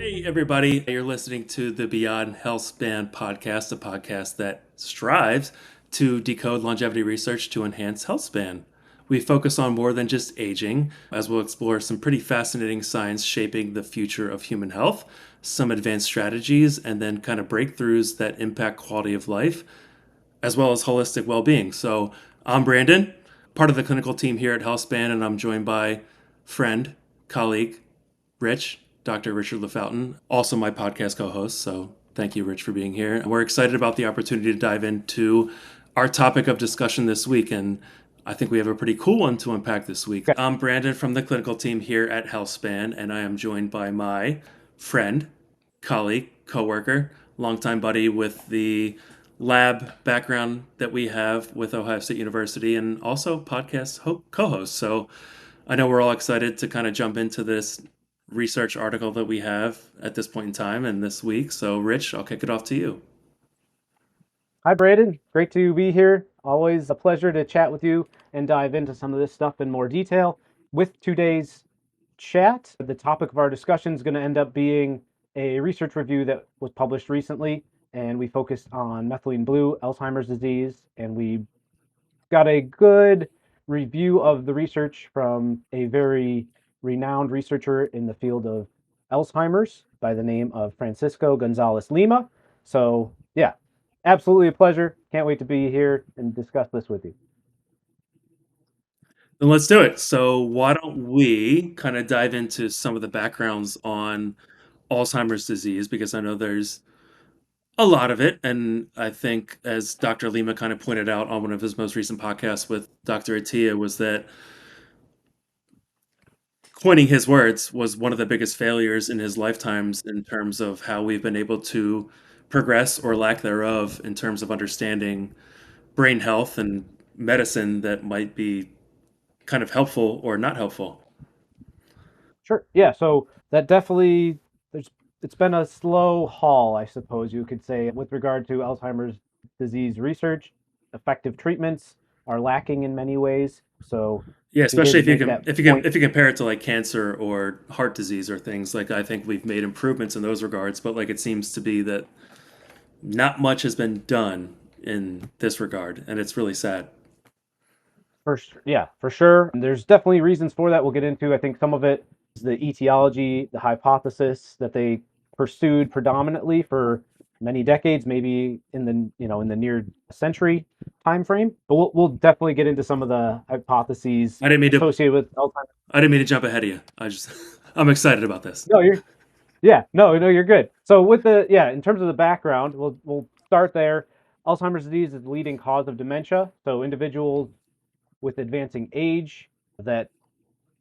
Hey, everybody. You're listening to the Beyond Healthspan podcast, a podcast that strives to decode longevity research to enhance health span. We focus on more than just aging, as we'll explore some pretty fascinating science shaping the future of human health, some advanced strategies, and then kind of breakthroughs that impact quality of life, as well as holistic well being. So, I'm Brandon, part of the clinical team here at Healthspan, and I'm joined by friend, colleague, Rich, Dr. Richard LaFountain, also my podcast co host. So thank you, Rich, for being here. And we're excited about the opportunity to dive into our topic of discussion this week. And I think we have a pretty cool one to unpack this week. I'm Brandon from the clinical team here at Healthspan, and I am joined by my friend, colleague, coworker, longtime buddy with the lab background that we have with Ohio State University, and also podcast co-host. So I know we're all excited to kind of jump into this research article that we have at this point in time and this week. So, Rich, I'll kick it off to you. Hi, Brandon. Great to be here. Always a pleasure to chat with you and dive into some of this stuff in more detail. With today's chat, the topic of our discussion is going to end up being a research review that was published recently, and we focused on methylene blue, Alzheimer's disease, and we got a good review of the research from a very renowned researcher in the field of Alzheimer's by the name of Francisco Gonzalez-Lima. So, yeah, absolutely a pleasure. Can't wait to be here and discuss this with you. Then let's do it. So, why don't we kind of dive into some of the backgrounds on Alzheimer's disease? Because I know there's a lot of it. And I think, as Dr. Lima kind of pointed out on one of his most recent podcasts with Dr. Attia, was that coining his words was one of the biggest failures in his lifetimes in terms of how we've been able to progress or lack thereof in terms of understanding brain health and medicine that might be kind of helpful or not helpful. Sure. Yeah. So that definitely there's it's been a slow haul, I suppose you could say, with regard to Alzheimer's disease research. Effective treatments are lacking in many ways. So Yeah, we especially did if you make can that point. if you compare it to like cancer or heart disease or things like I think we've made improvements in those regards, but like it seems to be that not much has been done in this regard, and it's really sad. Yeah, for sure. And there's definitely reasons for that we'll get into. I think some of it is the etiology, the hypothesis that they pursued predominantly for many decades, maybe in the near century time frame. But we'll definitely get into some of the hypotheses I didn't mean to associated with Alzheimer's. I didn't mean to jump ahead of you. I just I'm excited about this. No, no, you're good. So in terms of the background, we'll start there. Alzheimer's disease is the leading cause of dementia. So individuals with advancing age that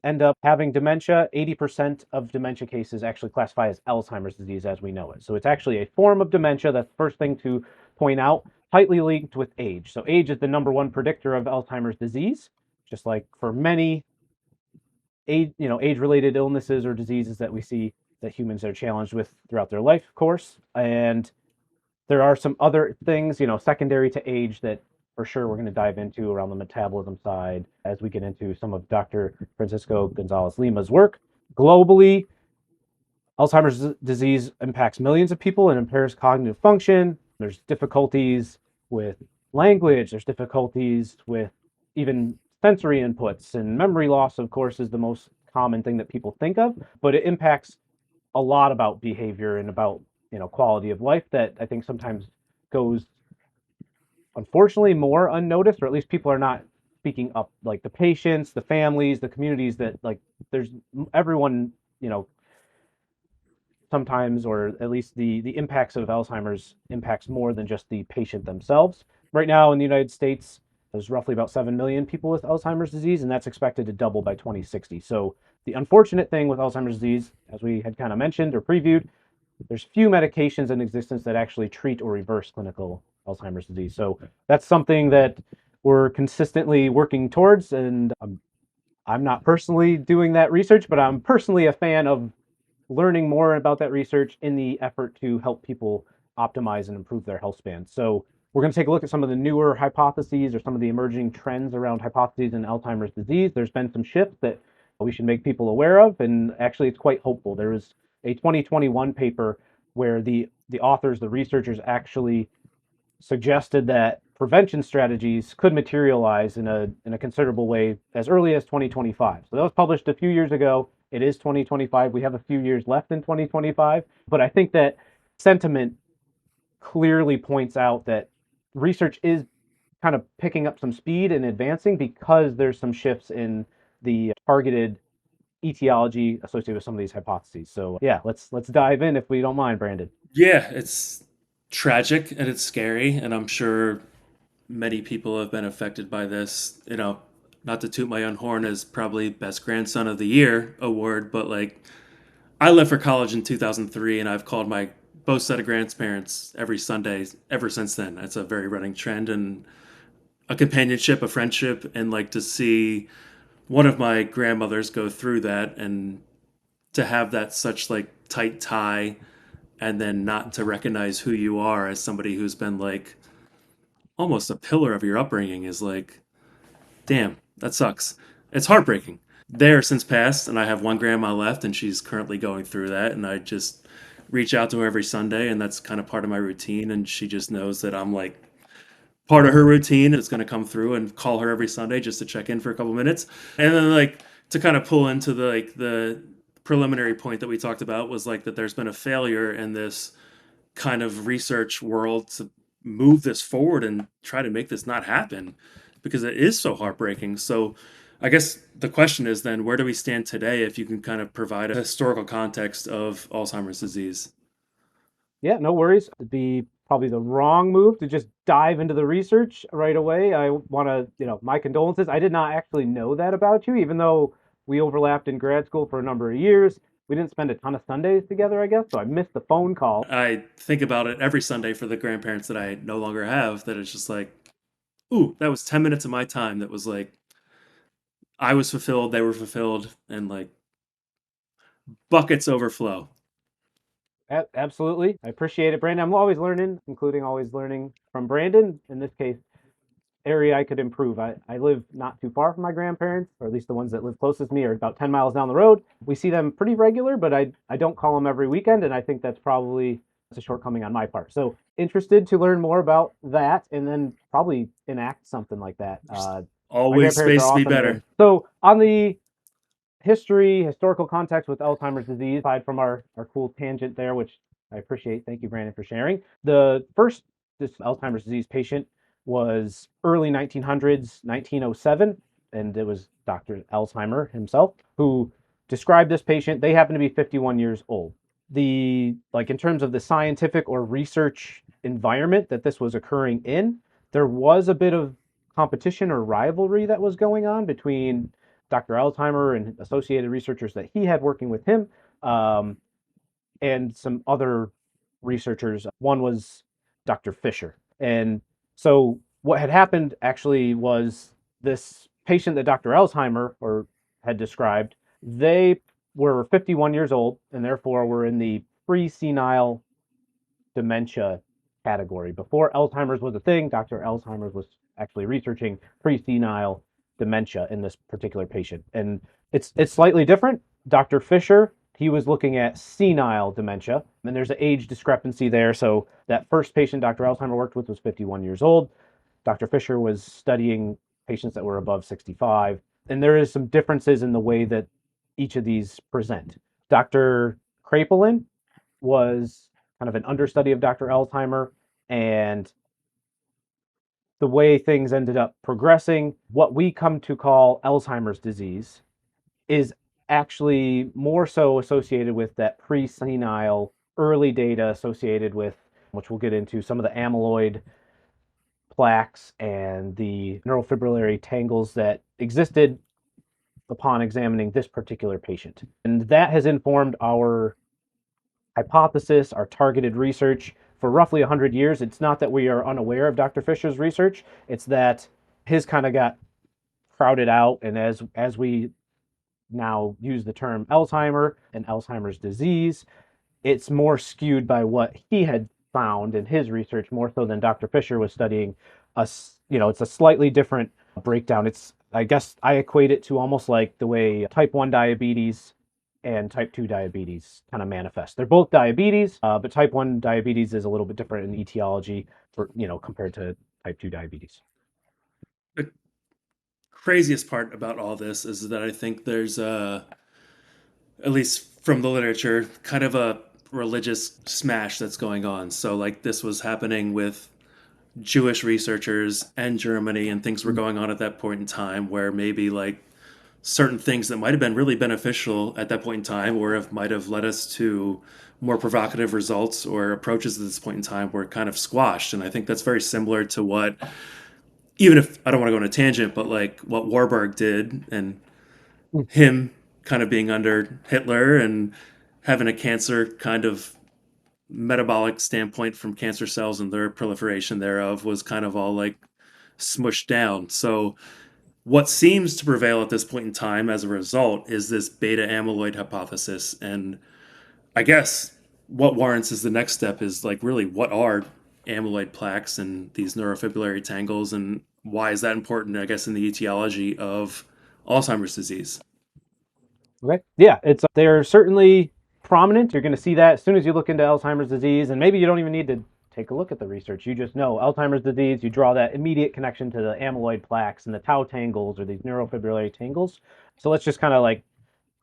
end up having dementia, 80% of dementia cases actually classify as Alzheimer's disease as we know it. So it's actually a form of dementia. That's the first thing to point out, tightly linked with age. So age is the number one predictor of Alzheimer's disease, just like for many age-related illnesses or diseases that we see that humans are challenged with throughout their life course. And there are some other things, secondary to age that for sure we're going to dive into around the metabolism side as we get into some of Dr. Francisco Gonzalez-Lima's work. Globally, Alzheimer's disease impacts millions of people and impairs cognitive function. There's difficulties with language, there's difficulties with even sensory inputs, and memory loss, of course, is the most common thing that people think of, but it impacts a lot about behavior and about quality of life that I think sometimes goes unfortunately more unnoticed, or at least people are not speaking up, like the patients, the families, the communities that like there's everyone, sometimes, or at least the impacts of Alzheimer's impacts more than just the patient themselves. Right now in the United States, there's roughly about 7 million people with Alzheimer's disease, and that's expected to double by 2060. So the unfortunate thing with Alzheimer's disease, as we had kind of mentioned or previewed, there's few medications in existence that actually treat or reverse clinical Alzheimer's disease. So that's something that we're consistently working towards, and I'm not personally doing that research, but I'm personally a fan of learning more about that research in the effort to help people optimize and improve their health span. So we're going to take a look at some of the newer hypotheses or some of the emerging trends around hypotheses in Alzheimer's disease. There's been some shifts that we should make people aware of, and actually it's quite hopeful. There was a 2021 paper where the authors, the researchers, actually suggested that prevention strategies could materialize in a considerable way as early as 2025. So that was published a few years ago. It is 2025. We have a few years left in 2025, but I think that sentiment clearly points out that research is kind of picking up some speed and advancing because there's some shifts in the targeted etiology associated with some of these hypotheses. So yeah, let's dive in if we don't mind, Brandon. Yeah, it's tragic and it's scary, and I'm sure many people have been affected by this. Not to toot my own horn as probably best grandson of the year award, but like I left for college in 2003, and I've called my both set of grandparents every Sunday ever since then. That's a very running trend and a companionship, a friendship, and like to see one of my grandmothers go through that and to have that such like tight tie and then not to recognize who you are as somebody who's been like almost a pillar of your upbringing is like, damn, that sucks. It's heartbreaking. They're since passed, and I have one grandma left, and she's currently going through that. And I just reach out to her every Sunday, and that's kind of part of my routine. And she just knows that I'm like part of her routine. It's going to come through and call her every Sunday just to check in for a couple minutes. And then like to kind of pull into the preliminary point that we talked about was like that there's been a failure in this kind of research world to move this forward and try to make this not happen because it is so heartbreaking. So I guess the question is then where do we stand today if you can kind of provide a historical context of Alzheimer's disease? Yeah, no worries. It'd be probably the wrong move to just dive into the research right away. I want to, my condolences. I did not actually know that about you, even though we overlapped in grad school for a number of years. We didn't spend a ton of Sundays together, I guess, so I missed the phone call. I think about it every Sunday for the grandparents that I no longer have, that it's just like, ooh, that was 10 minutes of my time that was like, I was fulfilled, they were fulfilled, and like buckets overflow. Absolutely. I appreciate it, Brandon. I'm always learning, including always learning from Brandon. In this case, area I could improve. I live not too far from my grandparents, or at least the ones that live closest to me are about 10 miles down the road. We see them pretty regular, but I don't call them every weekend, and I think that's probably a shortcoming on my part. So interested to learn more about that and then probably enact something like that. My Always grandparents space are to be awesome. better. So on the historical context with Alzheimer's disease, aside from our cool tangent there, which I appreciate. Thank you, Brandon, for sharing. The first this Alzheimer's disease patient was early 1900s, 1907, and it was Dr. Alzheimer himself who described this patient. They happen to be 51 years old. In terms of the scientific or research environment that this was occurring in, there was a bit of competition or rivalry that was going on between Dr. Alzheimer and associated researchers that he had working with him, and some other researchers. One was Dr. Fisher. And so what had happened actually was this patient that Dr. Alzheimer had described, they were 51 years old and therefore were in the pre-senile dementia category. Before Alzheimer's was a thing, Dr. Alzheimer's was actually researching pre-senile dementia in this particular patient. And it's slightly different. Dr. Fisher, he was looking at senile dementia, and there's an age discrepancy there. So that first patient Dr. Alzheimer worked with was 51 years old. Dr. Fisher was studying patients that were above 65, and there is some differences in the way that each of these present. Dr. Kraepelin was kind of an understudy of Dr. Alzheimer, and the way things ended up progressing, what we come to call Alzheimer's disease, is actually more so associated with that pre-senile early data associated with, which we'll get into, some of the amyloid plaques and the neurofibrillary tangles that existed upon examining this particular patient. And that has informed our hypothesis, our targeted research for roughly 100 years. It's not that we are unaware of Dr. Fisher's research, it's that his kind of got crowded out, and as we now use the term Alzheimer and Alzheimer's disease, it's more skewed by what he had found in his research more so than Dr. Fisher was studying. It's a slightly different breakdown. I guess I equate it to almost like the way type 1 diabetes and type 2 diabetes kind of manifest. They're both diabetes, but type 1 diabetes is a little bit different in etiology for, compared to type 2 diabetes. The craziest part about all this is that I think there's at least from the literature, kind of a religious smash that's going on. So like this was happening with Jewish researchers and Germany, and things were going on at that point in time where maybe like certain things that might have been really beneficial at that point in time, or if might have led us to more provocative results or approaches at this point in time, were kind of squashed. And I think that's very similar to what, even if I don't want to go on a tangent, but like what Warburg did, and him kind of being under Hitler and having a cancer kind of metabolic standpoint from cancer cells and their proliferation thereof was kind of all like smushed down. So what seems to prevail at this point in time as a result is this beta amyloid hypothesis. And I guess what warrants is the next step is like, really, what are amyloid plaques and these neurofibrillary tangles, and why is that important, I guess, in the etiology of Alzheimer's disease? Okay. Yeah, they're certainly prominent. You're going to see that as soon as you look into Alzheimer's disease, and maybe you don't even need to take a look at the research. You just know Alzheimer's disease, you draw that immediate connection to the amyloid plaques and the tau tangles or these neurofibrillary tangles. So let's just kind of like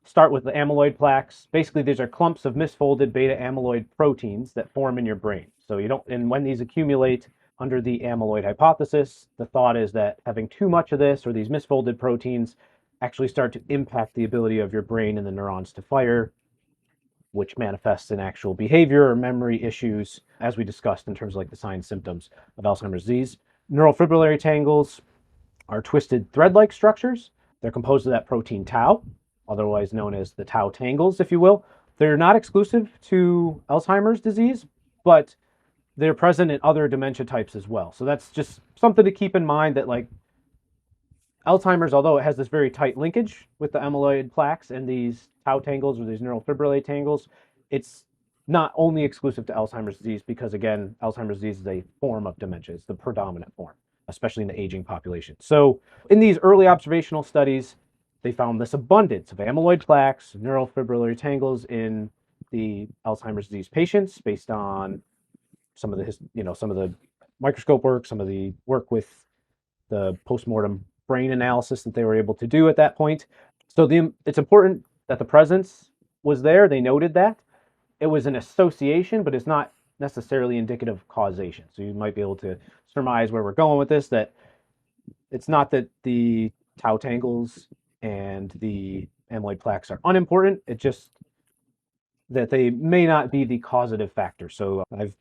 start with the amyloid plaques. Basically, these are clumps of misfolded beta amyloid proteins that form in your brain. So you don't, and when these accumulate under the amyloid hypothesis, the thought is that having too much of this or these misfolded proteins actually start to impact the ability of your brain and the neurons to fire, which manifests in actual behavior or memory issues, as we discussed in terms of like the signs symptoms of Alzheimer's disease. Neurofibrillary tangles are twisted thread-like structures. They're composed of that protein tau, otherwise known as the tau tangles, if you will. They're not exclusive to Alzheimer's disease, but they're present in other dementia types as well. So that's just something to keep in mind, that like Alzheimer's, although it has this very tight linkage with the amyloid plaques and these tau tangles or these neurofibrillary tangles, it's not only exclusive to Alzheimer's disease, because again, Alzheimer's disease is a form of dementia. It's the predominant form, especially in the aging population. So in these early observational studies, they found this abundance of amyloid plaques, neurofibrillary tangles in the Alzheimer's disease patients based on some of the microscope work, some of the work with the postmortem brain analysis that they were able to do at that point. So it's important that the presence was there. They noted that. It was an association, but it's not necessarily indicative of causation. So you might be able to surmise where we're going with this, that it's not that the tau tangles and the amyloid plaques are unimportant. It's just that they may not be the causative factor. So I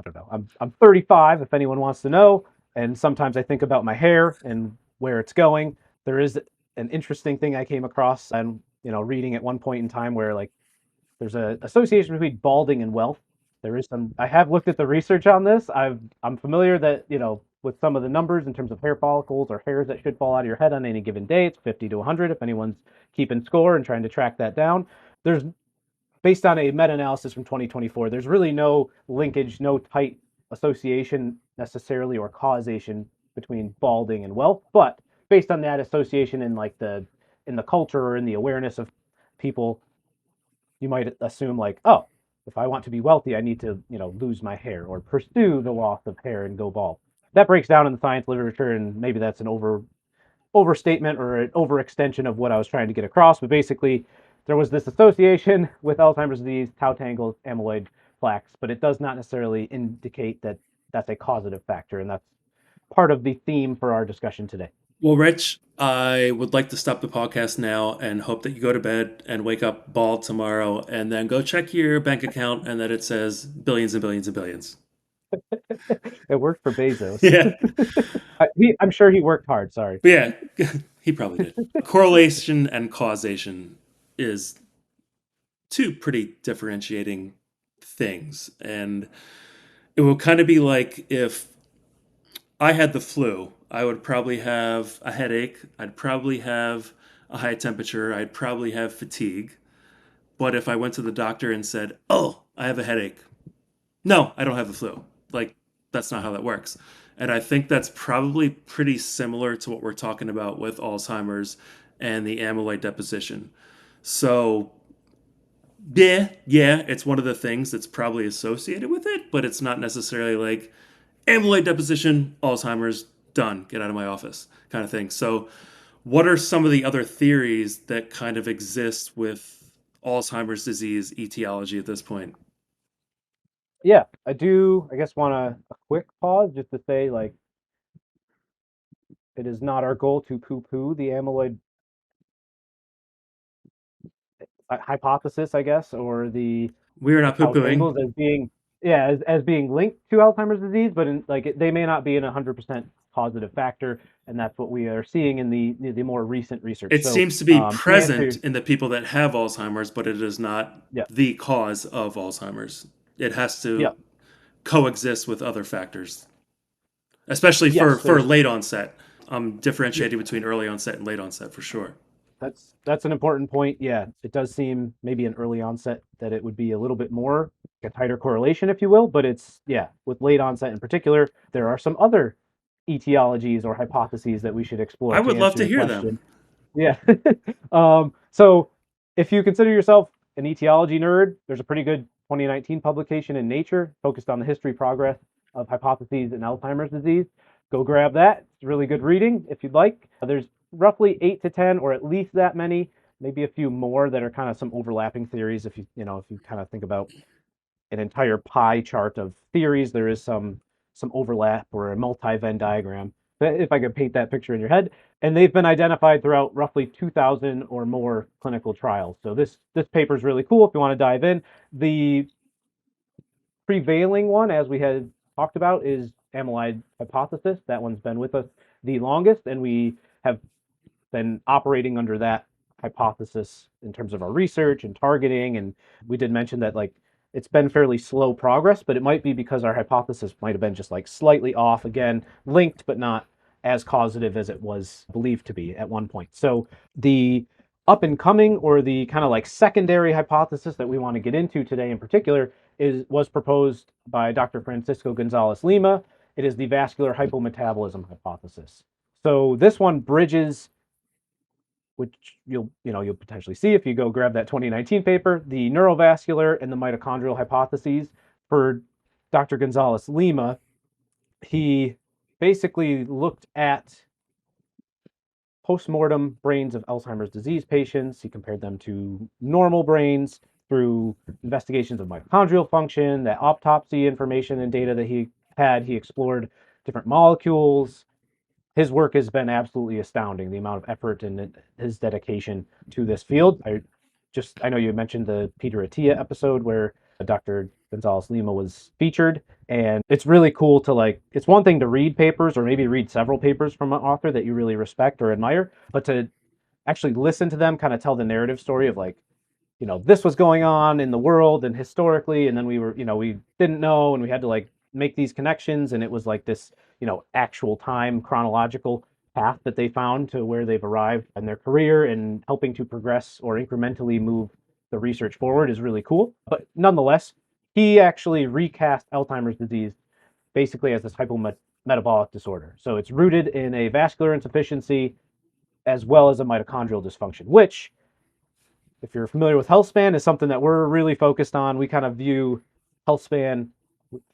don't know. I'm 35, if anyone wants to know, and sometimes I think about my hair and where it's going. There is an interesting thing I came across and reading at one point in time where like there's an association between balding and wealth. There is some. I have looked at the research on this. I'm familiar that with some of the numbers in terms of hair follicles or hairs that should fall out of your head on any given day. It's 50 to 100 if anyone's keeping score and trying to track that down. There's Based on a meta-analysis from 2024, there's really no linkage, no tight association necessarily or causation between balding and wealth. But based on that association in the culture or in the awareness of people, you might assume like, oh, if I want to be wealthy, I need to lose my hair or pursue the loss of hair and go bald. That breaks down in the science literature, and maybe that's an overstatement or an overextension of what I was trying to get across. But basically, there was this association with Alzheimer's disease, tau tangles, amyloid plaques, but it does not necessarily indicate that that's a causative factor, and that's part of the theme for our discussion today. Well, Rich, I would like to stop the podcast now and hope that you go to bed and wake up bald tomorrow, and then go check your bank account and that it says billions and billions and billions. It worked for Bezos. Yeah. I'm sure he worked hard. Sorry. But yeah, he probably did. Correlation and causation is two pretty differentiating things. And it will kind of be like if I had the flu, I would probably have a headache, I'd probably have a high temperature, I'd probably have fatigue. But if I went to the doctor and said, "Oh, I have a headache," no, I don't have the flu. Like, that's not how that works. And I think that's probably pretty similar to what we're talking about with Alzheimer's and the amyloid deposition. So Yeah, it's one of the things that's probably associated with it, but it's not necessarily like amyloid deposition, Alzheimer's, done, get out of my office kind of thing. So, what are some of the other theories that kind of exist with Alzheimer's disease etiology at this point? Yeah, I do. I guess want a quick pause just to say, like, it is not our goal to poo-poo the amyloid hypothesis, I guess, or the We are not poo how pooing. tangles as being yeah as being linked to Alzheimer's disease, but they may not be an 100% positive factor, and that's what we are seeing in the more recent research. It So seems to be to present answer, in the people that have Alzheimer's, but it is not yeah, the cause of Alzheimer's. It has yeah, to coexist with other factors, especially yes, for there's late onset. yeah, Differentiating between early onset and late onset for sure. that's an important point. Yeah, it does seem maybe an early onset that it would be a little bit more a tighter correlation, if you will, but it's yeah, with late onset in particular, there are some other etiologies or hypotheses that we should explore I to would love answer to your hear them. question. Yeah. So if you consider yourself an etiology nerd, there's a pretty good 2019 publication in Nature focused on the history progress of hypotheses in Alzheimer's disease. Go grab that. It's really good reading if you'd like. There's roughly 8 to 10, or at least that many, maybe a few more that are kind of some overlapping theories. If you kind of think about an entire pie chart of theories, there is some overlap or a multi-Venn diagram, if I could paint that picture in your head. And they've been identified throughout roughly 2,000 or more clinical trials. So this paper is really cool if you want to dive in. The prevailing one, as we had talked about, is amyloid hypothesis. That one's been with us the longest, and we have been operating under that hypothesis in terms of our research and targeting. And we did mention that like it's been fairly slow progress, but it might be because our hypothesis might have been just like slightly off, again, linked, but not as causative as it was believed to be at one point. So the up and coming, or the kind of like secondary hypothesis that we want to get into today in particular, was proposed by Dr. Francisco Gonzalez-Lima. It is the vascular hypometabolism hypothesis. So this one bridges, which you'll potentially see if you go grab that 2019 paper, the neurovascular and the mitochondrial hypotheses. For Dr. Gonzalez-Lima, he basically looked at postmortem brains of Alzheimer's disease patients. He compared them to normal brains through investigations of mitochondrial function, that autopsy information and data that he had. He explored different molecules. His work has been absolutely astounding, the amount of effort and his dedication to this field. I know you mentioned the Peter Attia episode where Dr. Gonzalez-Lima was featured, and it's really cool to like, it's one thing to read papers or maybe read several papers from an author that you really respect or admire, but to actually listen to them kind of tell the narrative story of like, this was going on in the world and historically, and then we didn't know, and we had to like make these connections, and it was like this, actual time chronological path that they found to where they've arrived in their career, and helping to progress or incrementally move the research forward is really cool. But nonetheless, he actually recast Alzheimer's disease basically as this hypometabolic disorder. So it's rooted in a vascular insufficiency as well as a mitochondrial dysfunction, which, if you're familiar with Healthspan, is something that we're really focused on. We kind of view Healthspan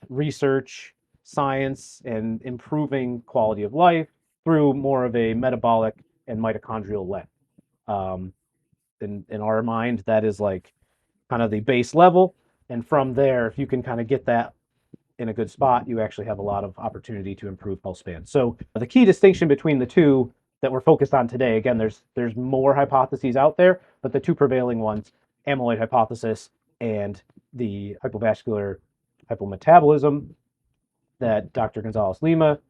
research, science, and improving quality of life through more of a metabolic and mitochondrial lens. Um, in our mind, that is like kind of the base level. And from there, if you can kind of get that in a good spot, you actually have a lot of opportunity to improve health span. So the key distinction between the two that we're focused on today, again, there's more hypotheses out there, but the two prevailing ones, amyloid hypothesis and the hypovascular hypometabolism that Dr. Gonzalez-Lima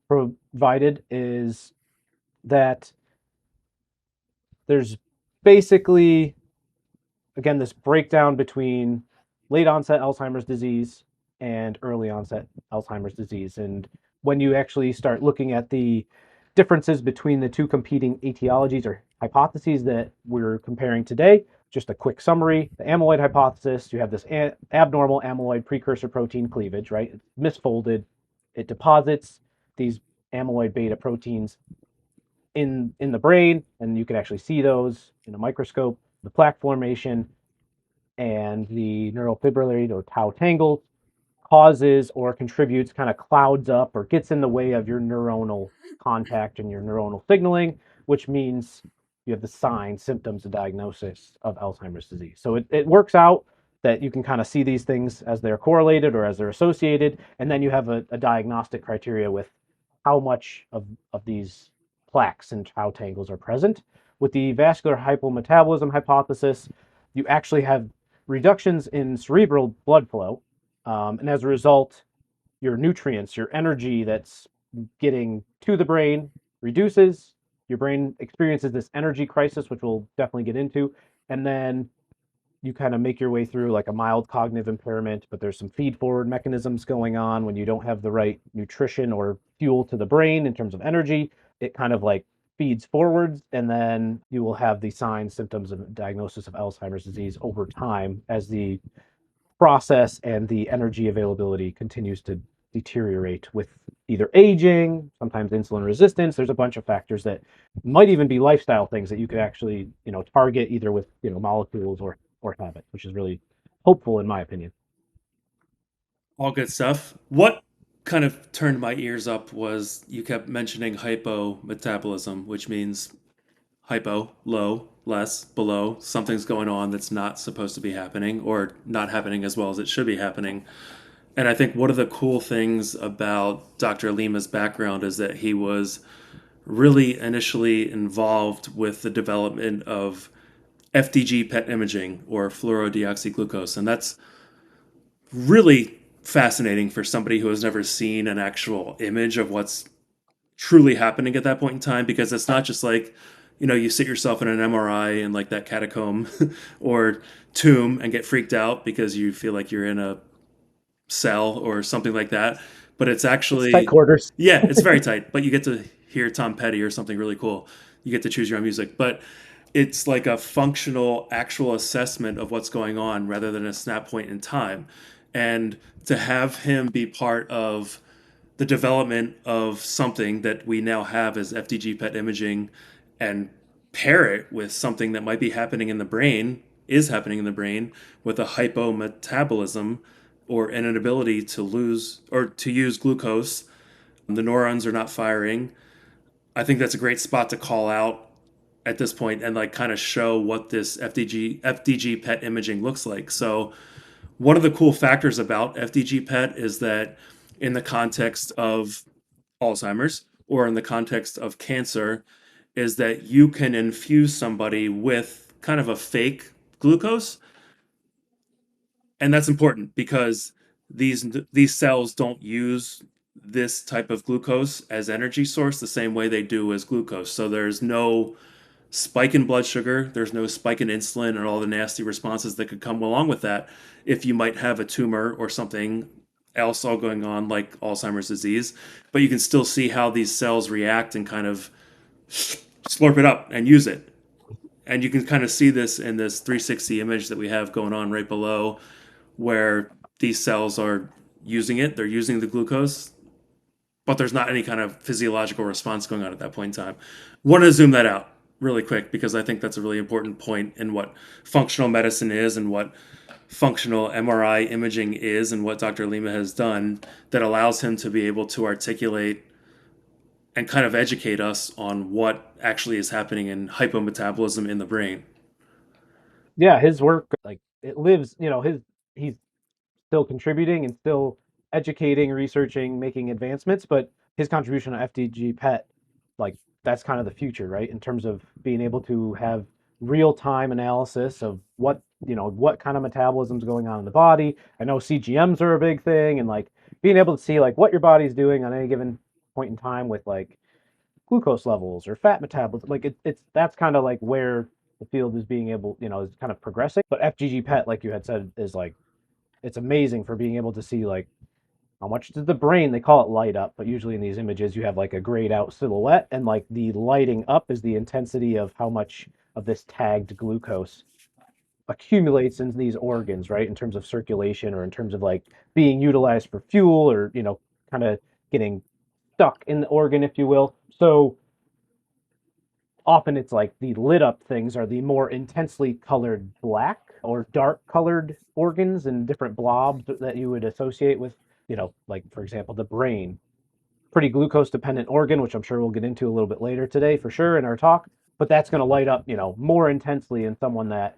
provided, is that there's basically, again, this breakdown between late onset Alzheimer's disease and early onset Alzheimer's disease. And when you actually start looking at the differences between the two competing etiologies or hypotheses that we're comparing today, just a quick summary: the amyloid hypothesis, you have this abnormal amyloid precursor protein cleavage, right? It's misfolded, it deposits these amyloid beta proteins in the brain, and you can actually see those in a microscope. The plaque formation and the neurofibrillary or tau tangles causes or contributes, kind of clouds up or gets in the way of your neuronal contact and your neuronal signaling, which means you have the signs, symptoms, and diagnosis of Alzheimer's disease. So it works out that you can kind of see these things as they're correlated or as they're associated, and then you have a diagnostic criteria with how much of these plaques and tau tangles are present. With the vascular hypometabolism hypothesis, you actually have reductions in cerebral blood flow, and as a result, your nutrients, your energy that's getting to the brain reduces. Your brain experiences this energy crisis, which we'll definitely get into. And then you kind of make your way through like a mild cognitive impairment, but there's some feed forward mechanisms going on when you don't have the right nutrition or fuel to the brain in terms of energy. It kind of like feeds forwards, and then you will have the signs, symptoms, and diagnosis of Alzheimer's disease over time as the process and the energy availability continues to deteriorate with either aging, sometimes insulin resistance. There's a bunch of factors that might even be lifestyle things that you could actually, target either with, molecules or habit, which is really hopeful in my opinion. All good stuff. What kind of turned my ears up was you kept mentioning hypometabolism, which means hypo, low, less, below, something's going on that's not supposed to be happening or not happening as well as it should be happening. And I think one of the cool things about Dr. Lima's background is that he was really initially involved with the development of FDG-PET imaging or fluorodeoxyglucose. And that's really fascinating for somebody who has never seen an actual image of what's truly happening at that point in time, because it's not just like, you sit yourself in an MRI in like that catacomb or tomb and get freaked out because you feel like you're in a cell or something like that. But it's It's tight actually, quarters. yeah, it's very tight, but you get to hear Tom Petty or something really cool. You get to choose your own music. But it's like a functional, actual assessment of what's going on rather than a snap point in time. And to have him be part of the development of something that we now have as FDG PET imaging and pair it with something that might be happening in the brain, is happening in the brain with a hypometabolism or an inability to lose or to use glucose. The neurons are not firing. I think that's a great spot to call out at this point and like kind of show what this FDG PET imaging looks like. So one of the cool factors about FDG PET is that in the context of Alzheimer's or in the context of cancer is that you can infuse somebody with kind of a fake glucose, and that's important because these cells don't use this type of glucose as energy source the same way they do as glucose. So there's no spike in blood sugar, there's no spike in insulin and all the nasty responses that could come along with that if you might have a tumor or something else all going on like Alzheimer's disease. But you can still see how these cells react and kind of slurp it up and use it. And you can kind of see this in this 360 image that we have going on right below, where these cells are using it, they're using the glucose, but there's not any kind of physiological response going on at that point in time. Want to zoom that out really quick because I think that's a really important point in what functional medicine is and what functional MRI imaging is and what Dr. Lima has done that allows him to be able to articulate and kind of educate us on what actually is happening in hypometabolism in the brain. Yeah, his work, like, it lives, he's still contributing and still educating, researching, making advancements, but his contribution to FDG PET, like, that's kind of the future, right? In terms of being able to have real time analysis of what kind of metabolism is going on in the body. I know CGMs are a big thing, and like being able to see like what your body's doing on any given point in time with like glucose levels or fat metabolism. Like it's that's kind of like where the field is being able, is kind of progressing. But FGG PET, like you had said, is like it's amazing for being able to see like how much does the brain, they call it light up, but usually in these images you have like a grayed out silhouette, and like the lighting up is the intensity of how much of this tagged glucose accumulates in these organs, right? In terms of circulation or in terms of like being utilized for fuel or, kind of getting stuck in the organ, if you will. So often it's like the lit up things are the more intensely colored black, or dark colored organs and different blobs that you would associate with, like for example, the brain. Pretty glucose dependent organ, which I'm sure we'll get into a little bit later today for sure in our talk. But that's going to light up, more intensely in someone that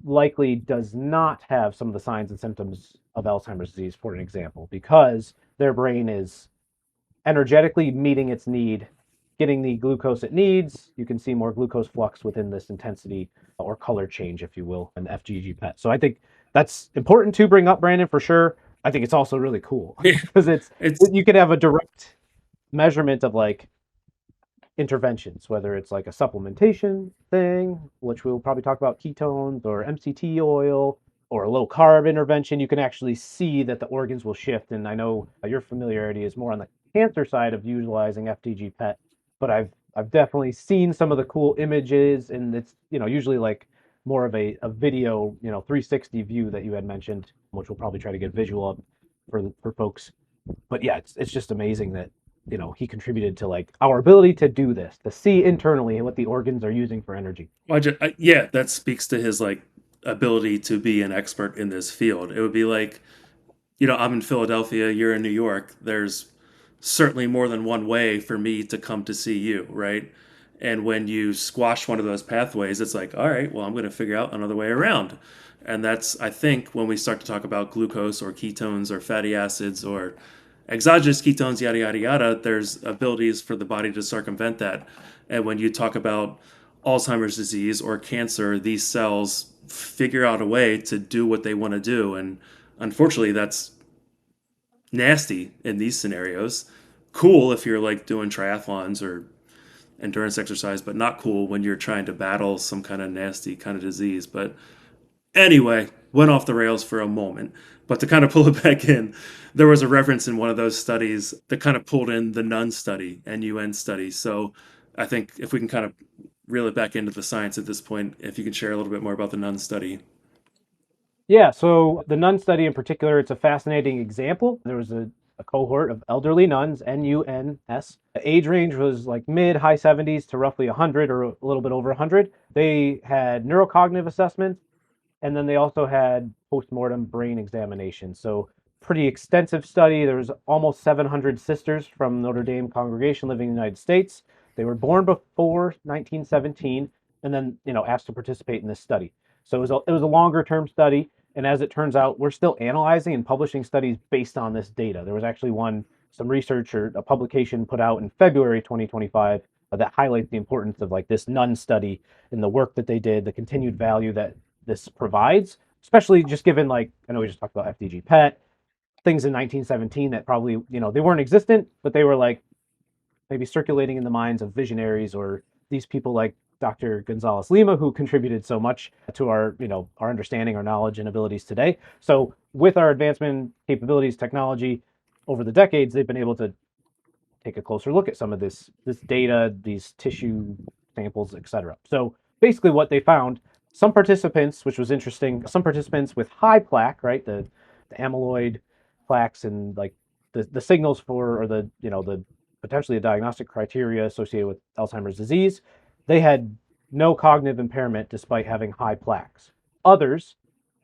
likely does not have some of the signs and symptoms of Alzheimer's disease, for an example, because their brain is energetically meeting its need, getting the glucose it needs. You can see more glucose flux within this intensity or color change, if you will, in FDG-PET. So I think that's important to bring up, Brandon, for sure. I think it's also really cool Yeah, because it's you can have a direct measurement of like interventions, whether it's like a supplementation thing, which we'll probably talk about ketones or MCT oil, or a low carb intervention. You can actually see that the organs will shift. And I know your familiarity is more on the cancer side of utilizing FDG PET, but I've definitely seen some of the cool images, and it's usually like more of a video 360 view that you had mentioned, which we'll probably try to get visual up for folks. But yeah, it's just amazing that he contributed to like our ability to do this, to see internally what the organs are using for energy. yeah, that speaks to his like ability to be an expert in this field. It would be like, I'm in Philadelphia, you're in New York. There's certainly more than one way for me to come to see you, right? And when you squash one of those pathways, it's like, all right, well, I'm going to figure out another way around. And that's, I think, when we start to talk about glucose or ketones or fatty acids or exogenous ketones, yada, yada, yada, there's abilities for the body to circumvent that. And when you talk about Alzheimer's disease or cancer, these cells figure out a way to do what they want to do. And unfortunately, that's nasty in these scenarios. Cool if you're like doing triathlons or endurance exercise, but not cool when you're trying to battle some kind of nasty kind of disease. But anyway, went off the rails for a moment. But to kind of pull it back in, there was a reference in one of those studies that kind of pulled in the NUN study, NUN study. So I think if we can kind of reel it back into the science at this point, if you can share a little bit more about the NUN study. Yeah, so the nun study in particular, it's a fascinating example. There was a cohort of elderly nuns, NUNS. The age range was like mid high 70s to roughly 100 or a little bit over 100. They had neurocognitive assessments, and then they also had postmortem brain examinations. So pretty extensive study. There was almost 700 sisters from Notre Dame congregation living in the United States. They were born before 1917, and then asked to participate in this study. So it was a longer term study, and as it turns out, we're still analyzing and publishing studies based on this data. There was actually some research or a publication put out in February 2025 that highlights the importance of like this nun study and the work that they did, the continued value that this provides, especially just given like I know we just talked about FDG PET, things in 1917 that probably they weren't existent, but they were like maybe circulating in the minds of visionaries or these people like Dr. Gonzalez-Lima, who contributed so much to our our understanding, our knowledge and abilities today. So with our advancement capabilities, technology over the decades, they've been able to take a closer look at some of this data, these tissue samples, etc. So basically what they found, some participants, which was interesting, some participants with high plaque, right, the amyloid plaques and like the signals for, or the potentially a diagnostic criteria associated with Alzheimer's disease, they had no cognitive impairment despite having high plaques. Others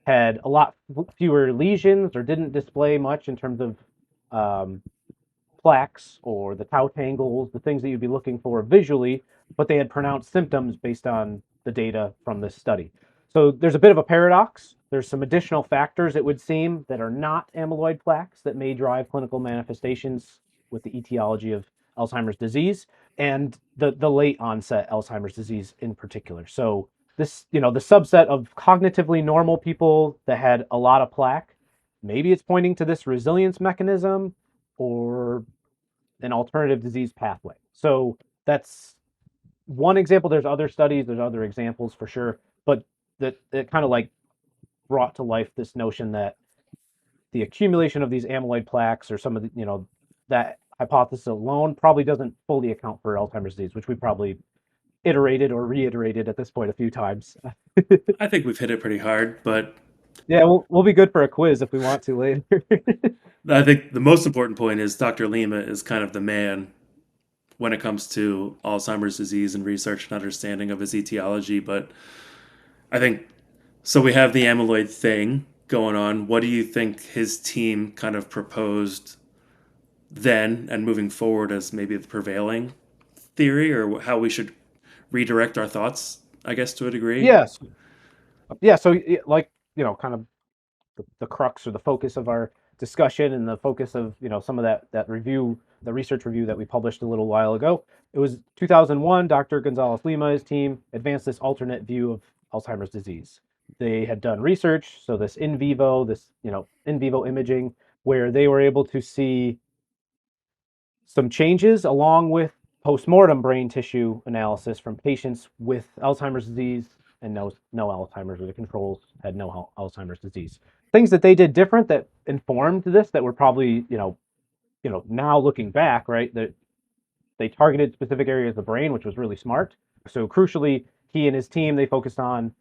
had a lot fewer lesions or didn't display much in terms of plaques or the tau tangles, the things that you'd be looking for visually, but they had pronounced symptoms based on the data from this study. So there's a bit of a paradox. There's some additional factors, it would seem, that are not amyloid plaques that may drive clinical manifestations with the etiology of Alzheimer's disease and the late onset Alzheimer's disease in particular. So this, the subset of cognitively normal people that had a lot of plaque, maybe it's pointing to this resilience mechanism or an alternative disease pathway. So that's one example. There's other studies, there's other examples for sure, but that it kind of like brought to life this notion that the accumulation of these amyloid plaques or some of the, that hypothesis alone probably doesn't fully account for Alzheimer's disease, which we probably iterated or reiterated at this point a few times. I think we've hit it pretty hard, but Yeah, we'll be good for a quiz if we want to later. I think the most important point is Dr. Lima is kind of the man when it comes to Alzheimer's disease and research and understanding of his etiology. But I think So we have the amyloid thing going on. What do you think his team kind of proposed then and moving forward as maybe the prevailing theory, or how we should redirect our thoughts, I guess, to a degree? Yes. Yeah. So, like, kind of the crux or the focus of our discussion and the focus of some of that review, the research review that we published a little while ago. It was 2001. Dr. Gonzalez-Lima, his team advanced this alternate view of Alzheimer's disease. They had done research, so this in vivo imaging, where they were able to see some changes along with postmortem brain tissue analysis from patients with Alzheimer's disease and no Alzheimer's, or the controls had no Alzheimer's disease. Things that they did different that informed this, that were probably, now looking back, right, that they targeted specific areas of the brain, which was really smart. So crucially, he and his team, they focused on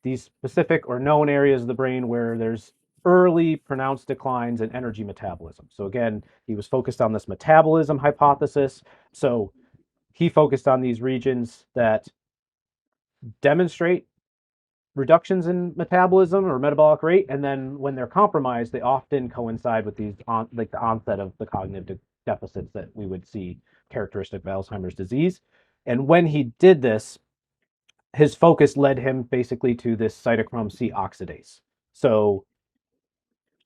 these specific or known areas of the brain where there's early pronounced declines in energy metabolism. So again, he was focused on this metabolism hypothesis. So he focused on these regions that demonstrate reductions in metabolism or metabolic rate, and then when they're compromised, they often coincide with like the onset of the cognitive deficits that we would see characteristic of Alzheimer's disease. And when he did this, his focus led him basically to this cytochrome C oxidase. So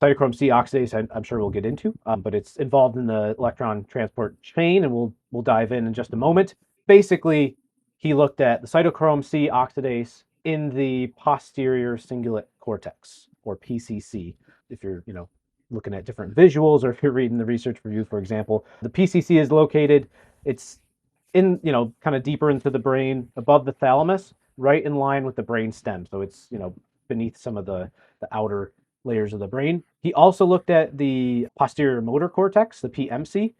cytochrome C oxidase, I'm sure we'll get into, but it's involved in the electron transport chain, and we'll dive in just a moment. Basically, he looked at the cytochrome C oxidase in the posterior cingulate cortex, or PCC. If you're looking at different visuals, or if you're reading the research review, for example, the PCC is located. It's in kind of deeper into the brain, above the thalamus, right in line with the brain stem. So it's beneath some of the outer layers of the brain. He also looked at the posterior motor cortex, the PMC.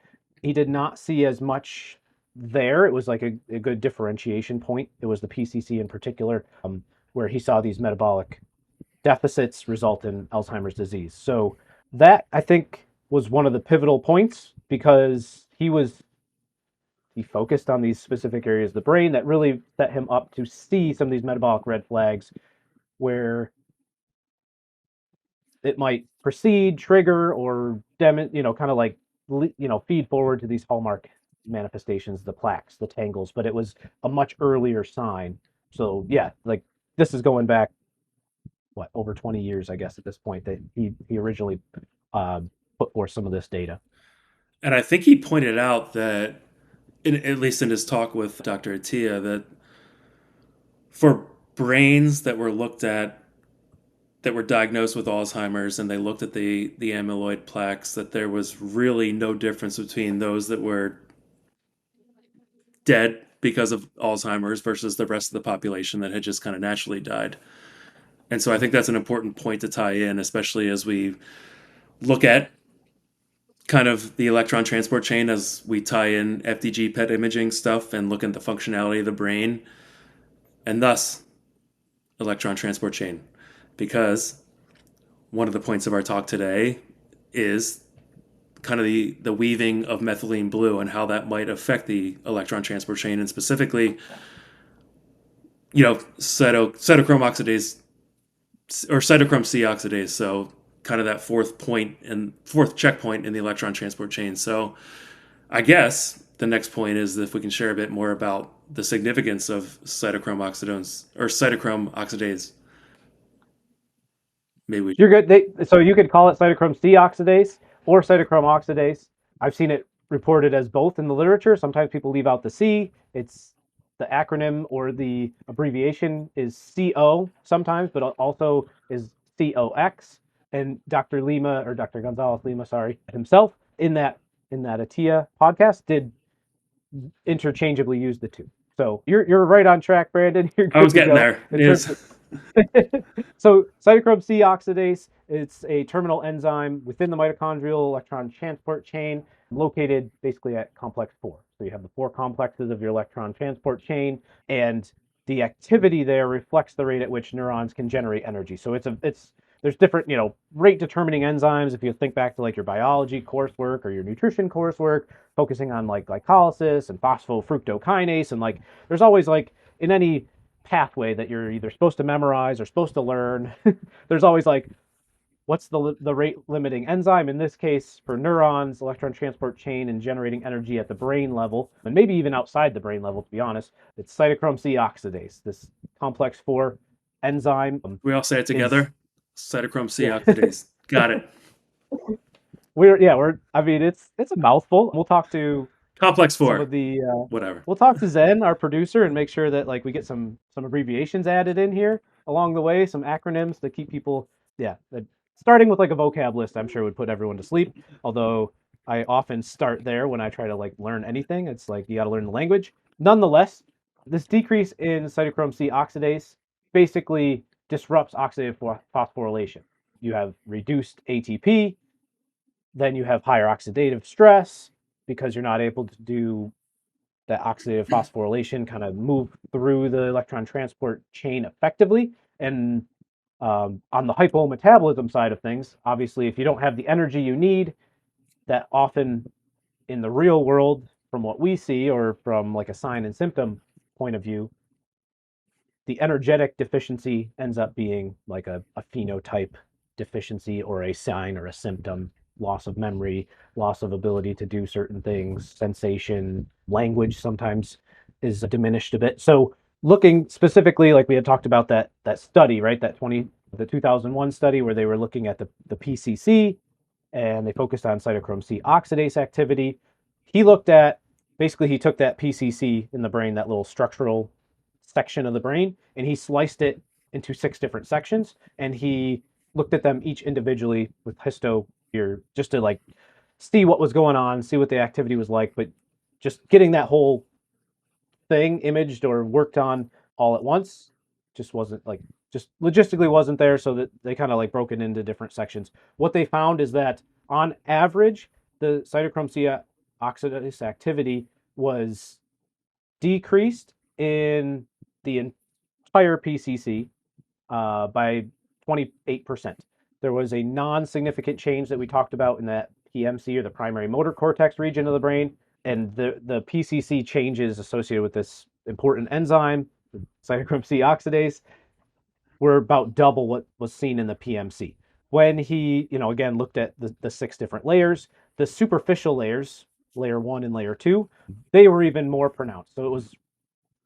He did not see as much there. It was like a good differentiation point. It was the PCC in particular, where he saw these metabolic deficits result in Alzheimer's disease. So that, I think, was one of the pivotal points, because he focused on these specific areas of the brain that really set him up to see some of these metabolic red flags, where it might proceed, trigger, or kind of like feed forward to these hallmark manifestations, the plaques, the tangles. But it was a much earlier sign. So yeah, like, this is going back over 20 years, I guess, at this point, that he originally put forth some of this data. And I think he pointed out that, at least in his talk with Dr. Attia, that for brains that were looked at, that were diagnosed with Alzheimer's, and they looked at the amyloid plaques, that there was really no difference between those that were dead because of Alzheimer's versus the rest of the population that had just kind of naturally died. And so I think that's an important point to tie in, especially as we look at kind of the electron transport chain, as we tie in FDG-PET imaging stuff and look at the functionality of the brain, and thus electron transport chain. Because one of the points of our talk today is kind of the weaving of methylene blue and how that might affect the electron transport chain, and specifically, cytochrome oxidase, or cytochrome C oxidase. So kind of that fourth checkpoint in the electron transport chain. So I guess the next point is if we can share a bit more about the significance of cytochrome oxidase. Maybe we You're good. So you could call it cytochrome C oxidase or cytochrome oxidase. I've seen it reported as both in the literature. Sometimes people leave out the C. It's the acronym, or the abbreviation is CO sometimes, but also is COX. And Dr. Lima, or Dr. Gonzalez-Lima, sorry, himself, in that Attia podcast, did interchangeably use the two. So you're right on track, Brandon. You're I good was to getting go. there. Yes. So cytochrome C oxidase, it's a terminal enzyme within the mitochondrial electron transport chain, located basically at complex 4. So you have the 4 complexes of your electron transport chain, and the activity there reflects the rate at which neurons can generate energy. So there's different, rate determining enzymes. If you think back to like your biology coursework or your nutrition coursework, focusing on like glycolysis and phosphofructokinase, and like there's always, like, in any pathway that you're either supposed to memorize or supposed to learn. There's always like, what's the rate limiting enzyme? In this case, for neurons, electron transport chain and generating energy at the brain level, and maybe even outside the brain level, to be honest, it's cytochrome C oxidase. This complex 4 enzyme We all say it is, together. Cytochrome C yeah, oxidase. Got it. I mean, it's a mouthful. We'll talk to Complex some 4. of the Whatever. we'll talk to Zen, our producer, and make sure that like we get some abbreviations added in here along the way, some acronyms to keep people, yeah, starting with like a vocab list, I'm sure would put everyone to sleep. Although I often start there when I try to like learn anything. It's like you got to learn the language. Nonetheless, this decrease in cytochrome C oxidase basically disrupts oxidative phosphorylation. You have reduced ATP, then you have higher oxidative stress because you're not able to do that oxidative phosphorylation kind of move through the electron transport chain effectively. And on the hypometabolism side of things, obviously, if you don't have the energy you need, that often in the real world, from what we see, or from like a sign and symptom point of view, the energetic deficiency ends up being like a phenotype deficiency or a sign or a symptom, loss of memory, loss of ability to do certain things, sensation, language sometimes is diminished a bit. So looking specifically, like we had talked about that study, right? The 2001 study where they were looking at the PCC and they focused on cytochrome C oxidase activity. He looked at basically he took that PCC in the brain, that little structural section of the brain, and he sliced it into 6 different sections, and he looked at them each individually with histo here just to like see what was going on, see what the activity was like, but just getting that whole thing imaged or worked on all at once just wasn't like just logistically wasn't there, so that they kind of like broke it into different sections. What they found is that on average the cytochrome C oxidase activity was decreased in the entire PCC by 28%. There was a non-significant change that we talked about in that PMC, or the primary motor cortex region of the brain, and the PCC changes associated with this important enzyme, cytochrome C oxidase, were about double what was seen in the PMC. When he, again, looked at the 6 different layers, the superficial layers, layer 1 and layer 2, they were even more pronounced. So it was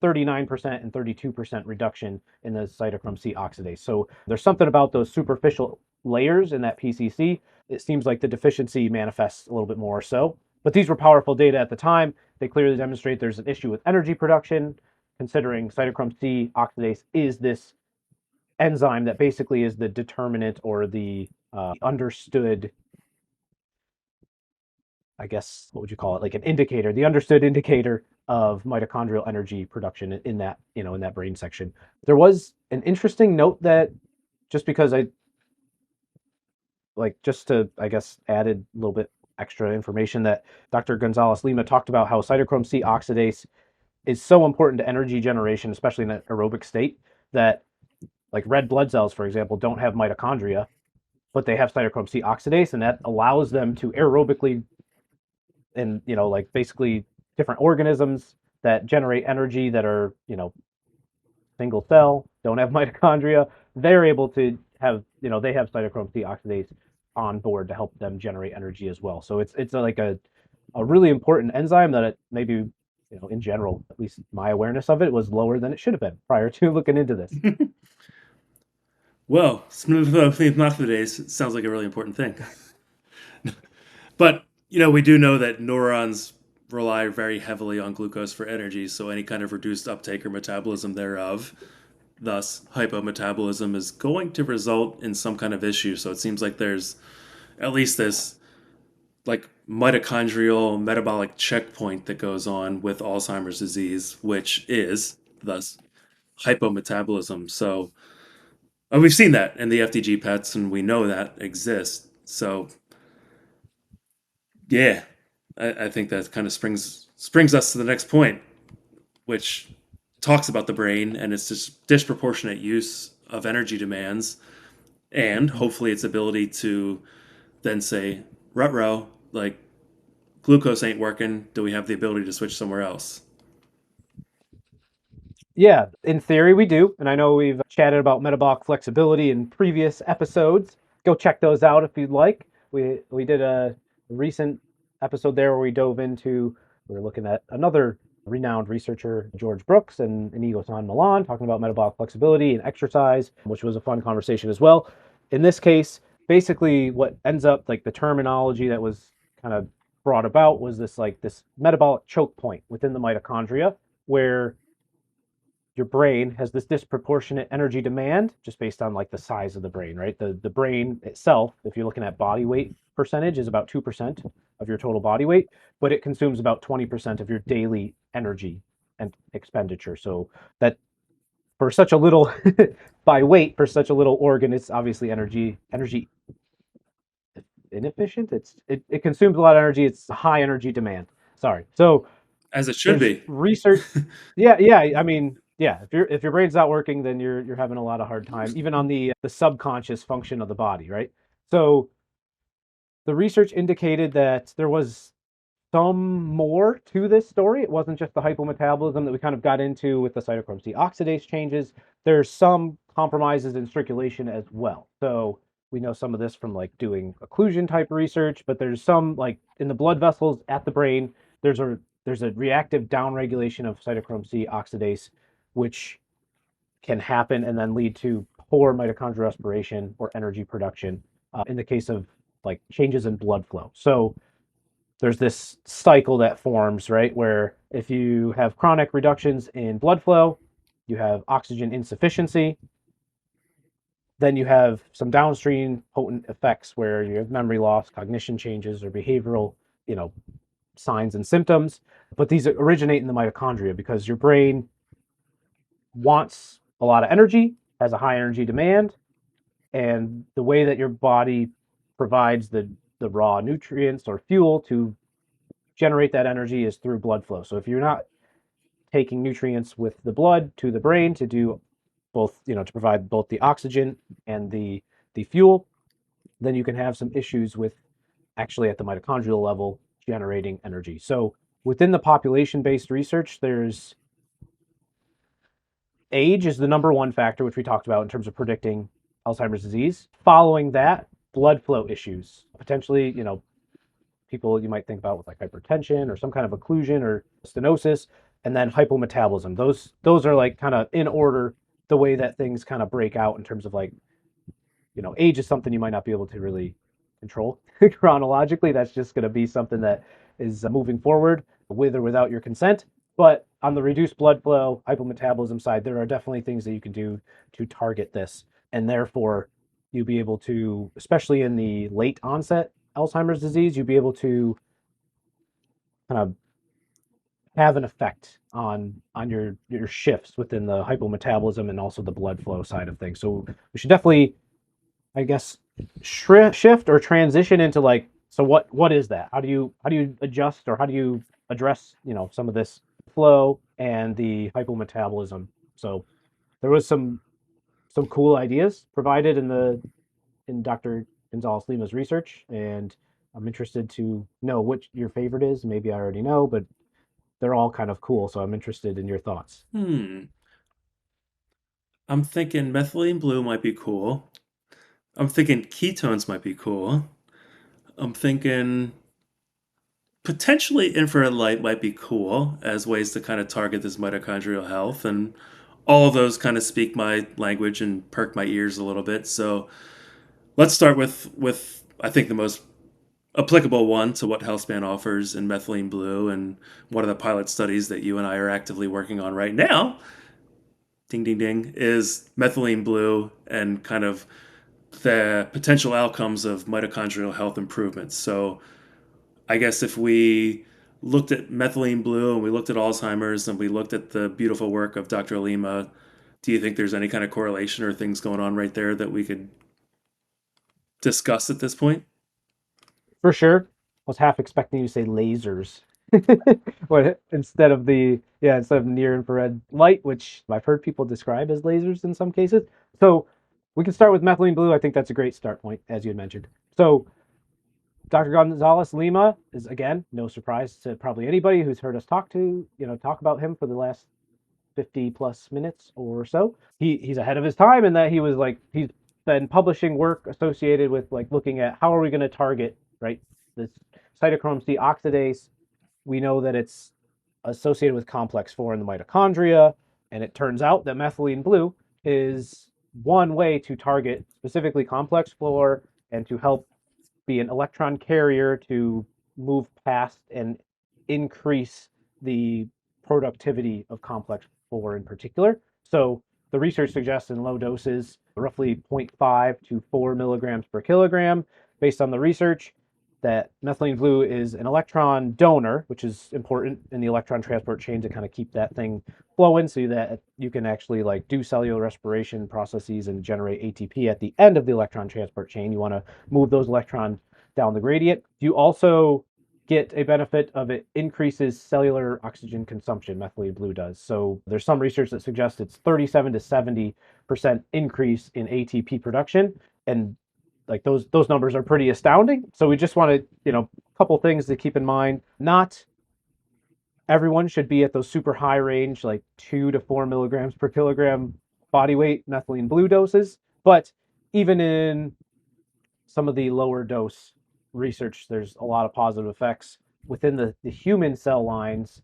39% and 32% reduction in the cytochrome C oxidase. So there's something about those superficial layers in that PCC. It seems like the deficiency manifests a little bit more so. But these were powerful data at the time. They clearly demonstrate there's an issue with energy production, considering cytochrome C oxidase is this enzyme that basically is the determinant or the understood, I guess, what would you call it? Like an indicator, the understood indicator of mitochondrial energy production in that, in that brain section. There was an interesting note that, just because just to, I guess, added a little bit extra information, that Dr. Gonzalez-Lima talked about how cytochrome C oxidase is so important to energy generation, especially in an aerobic state, that like red blood cells, for example, don't have mitochondria, but they have cytochrome C oxidase, and that allows them to aerobically, and like basically different organisms that generate energy that are single cell, don't have mitochondria, they're able to have, they have cytochrome C oxidase on board to help them generate energy as well. So it's like a really important enzyme that it maybe, in general, at least my awareness of it was lower than it should have been prior to looking into this. Well, smooth methylase sounds like a really important thing. But, we do know that neurons rely very heavily on glucose for energy, so any kind of reduced uptake or metabolism thereof, thus hypometabolism, is going to result in some kind of issue. So it seems like there's at least this like mitochondrial metabolic checkpoint that goes on with Alzheimer's disease, which is thus hypometabolism. So we've seen that in the FDG-PETs, and we know that exists. So yeah, I think that kind of springs us to the next point, which talks about the brain and its just disproportionate use of energy demands, and hopefully its ability to then say, "Rutro, like glucose ain't working. Do we have the ability to switch somewhere else?" Yeah, in theory we do, and I know we've chatted about metabolic flexibility in previous episodes. Go check those out if you'd like. We did a recent episode there where we were looking at another renowned researcher, George Brooks and Inigo San Milan, talking about metabolic flexibility and exercise, which was a fun conversation as well. In this case, basically what ends up like the terminology that was kind of brought about was this metabolic choke point within the mitochondria where your brain has this disproportionate energy demand just based on like the size of the brain, right? The brain itself, if you're looking at body weight percentage, is about 2% of your total body weight, but it consumes about 20% of your daily energy and expenditure. So that for such a little by weight for such a little organ, it's obviously energy inefficient. It consumes a lot of energy. It's high energy demand. Sorry. So As it should there's be. research. Yeah. I mean, yeah. If your brain's not working, then you're having a lot of hard time, even on the subconscious function of the body, right? So the research indicated that there was some more to this story. It wasn't just the hypometabolism that we kind of got into with the cytochrome C oxidase changes. There's some compromises in circulation as well. So we know some of this from like doing occlusion type research, but there's some like in the blood vessels at the brain, there's a reactive downregulation of cytochrome C oxidase, which can happen and then lead to poor mitochondrial respiration or energy production in the case of like changes in blood flow. So there's this cycle that forms, right? Where if you have chronic reductions in blood flow, you have oxygen insufficiency, then you have some downstream potent effects where you have memory loss, cognition changes, or behavioral, you know, signs and symptoms. But these originate in the mitochondria because your brain wants a lot of energy, has a high energy demand, and the way that your body provides the raw nutrients or fuel to generate that energy is through blood flow. So if you're not taking nutrients with the blood to the brain to do both, to provide both the oxygen and the fuel, then you can have some issues with actually at the mitochondrial level generating energy. So within the population-based research, there's age is the number one factor, which we talked about in terms of predicting Alzheimer's disease. Following that, blood flow issues, potentially, people you might think about with like hypertension or some kind of occlusion or stenosis, and then hypometabolism. Those are like kind of in order the way that things kind of break out in terms of like, age is something you might not be able to really control chronologically. That's just going to be something that is moving forward with or without your consent. But on the reduced blood flow, hypometabolism side, there are definitely things that you can do to target this. And therefore, you'll be able to, especially in the late onset Alzheimer's disease, you'll be able to kind of have an effect on your shifts within the hypometabolism and also the blood flow side of things. So we should definitely, I guess, shift or transition into like, so what is that? How do you adjust or how do you address some of this flow and the hypometabolism? So there was some cool ideas provided in Dr. Gonzalez-Lima's research, and I'm interested to know which your favorite is. Maybe I already know, but they're all kind of cool, so I'm interested in your thoughts. Hmm. I'm thinking methylene blue might be cool. I'm thinking ketones might be cool. I'm thinking potentially infrared light might be cool as ways to kind of target this mitochondrial health. And all of those kind of speak my language and perk my ears a little bit. So let's start with I think the most applicable one to what Healthspan offers in methylene blue and one of the pilot studies that you and I are actively working on right now. Ding ding ding is methylene blue and kind of the potential outcomes of mitochondrial health improvements. So I guess if we looked at methylene blue and we looked at Alzheimer's and we looked at the beautiful work of Dr. Lima, do you think there's any kind of correlation or things going on right there that we could discuss at this point? For sure. I was half expecting you to say lasers. What instead of near infrared light, which I've heard people describe as lasers in some cases. So we can start with methylene blue. I think that's a great start point, as you had mentioned. So Dr. Gonzalez-Lima is again no surprise to probably anybody who's heard us talk about him for the last 50 plus minutes or so. He's ahead of his time in that he's been publishing work associated with like looking at how are we going to target, right, this cytochrome C oxidase. We know that it's associated with complex 4 in the mitochondria, and it turns out that methylene blue is one way to target specifically complex 4 and to help be an electron carrier to move past and increase the productivity of complex 4 in particular. So the research suggests in low doses, roughly 0.5 to 4 milligrams per kilogram, based on the research, that methylene blue is an electron donor, which is important in the electron transport chain to kind of keep that thing flowing so that you can actually like do cellular respiration processes and generate ATP at the end of the electron transport chain. You want to move those electrons down the gradient. You also get a benefit of it increases cellular oxygen consumption, methylene blue does. So there's some research that suggests it's 37 to 70% increase in ATP production. And like those numbers are pretty astounding. So we just want to, a couple things to keep in mind. Not everyone should be at those super high range, like 2 to 4 milligrams per kilogram body weight methylene blue doses. But even in some of the lower dose research, there's a lot of positive effects within the human cell lines.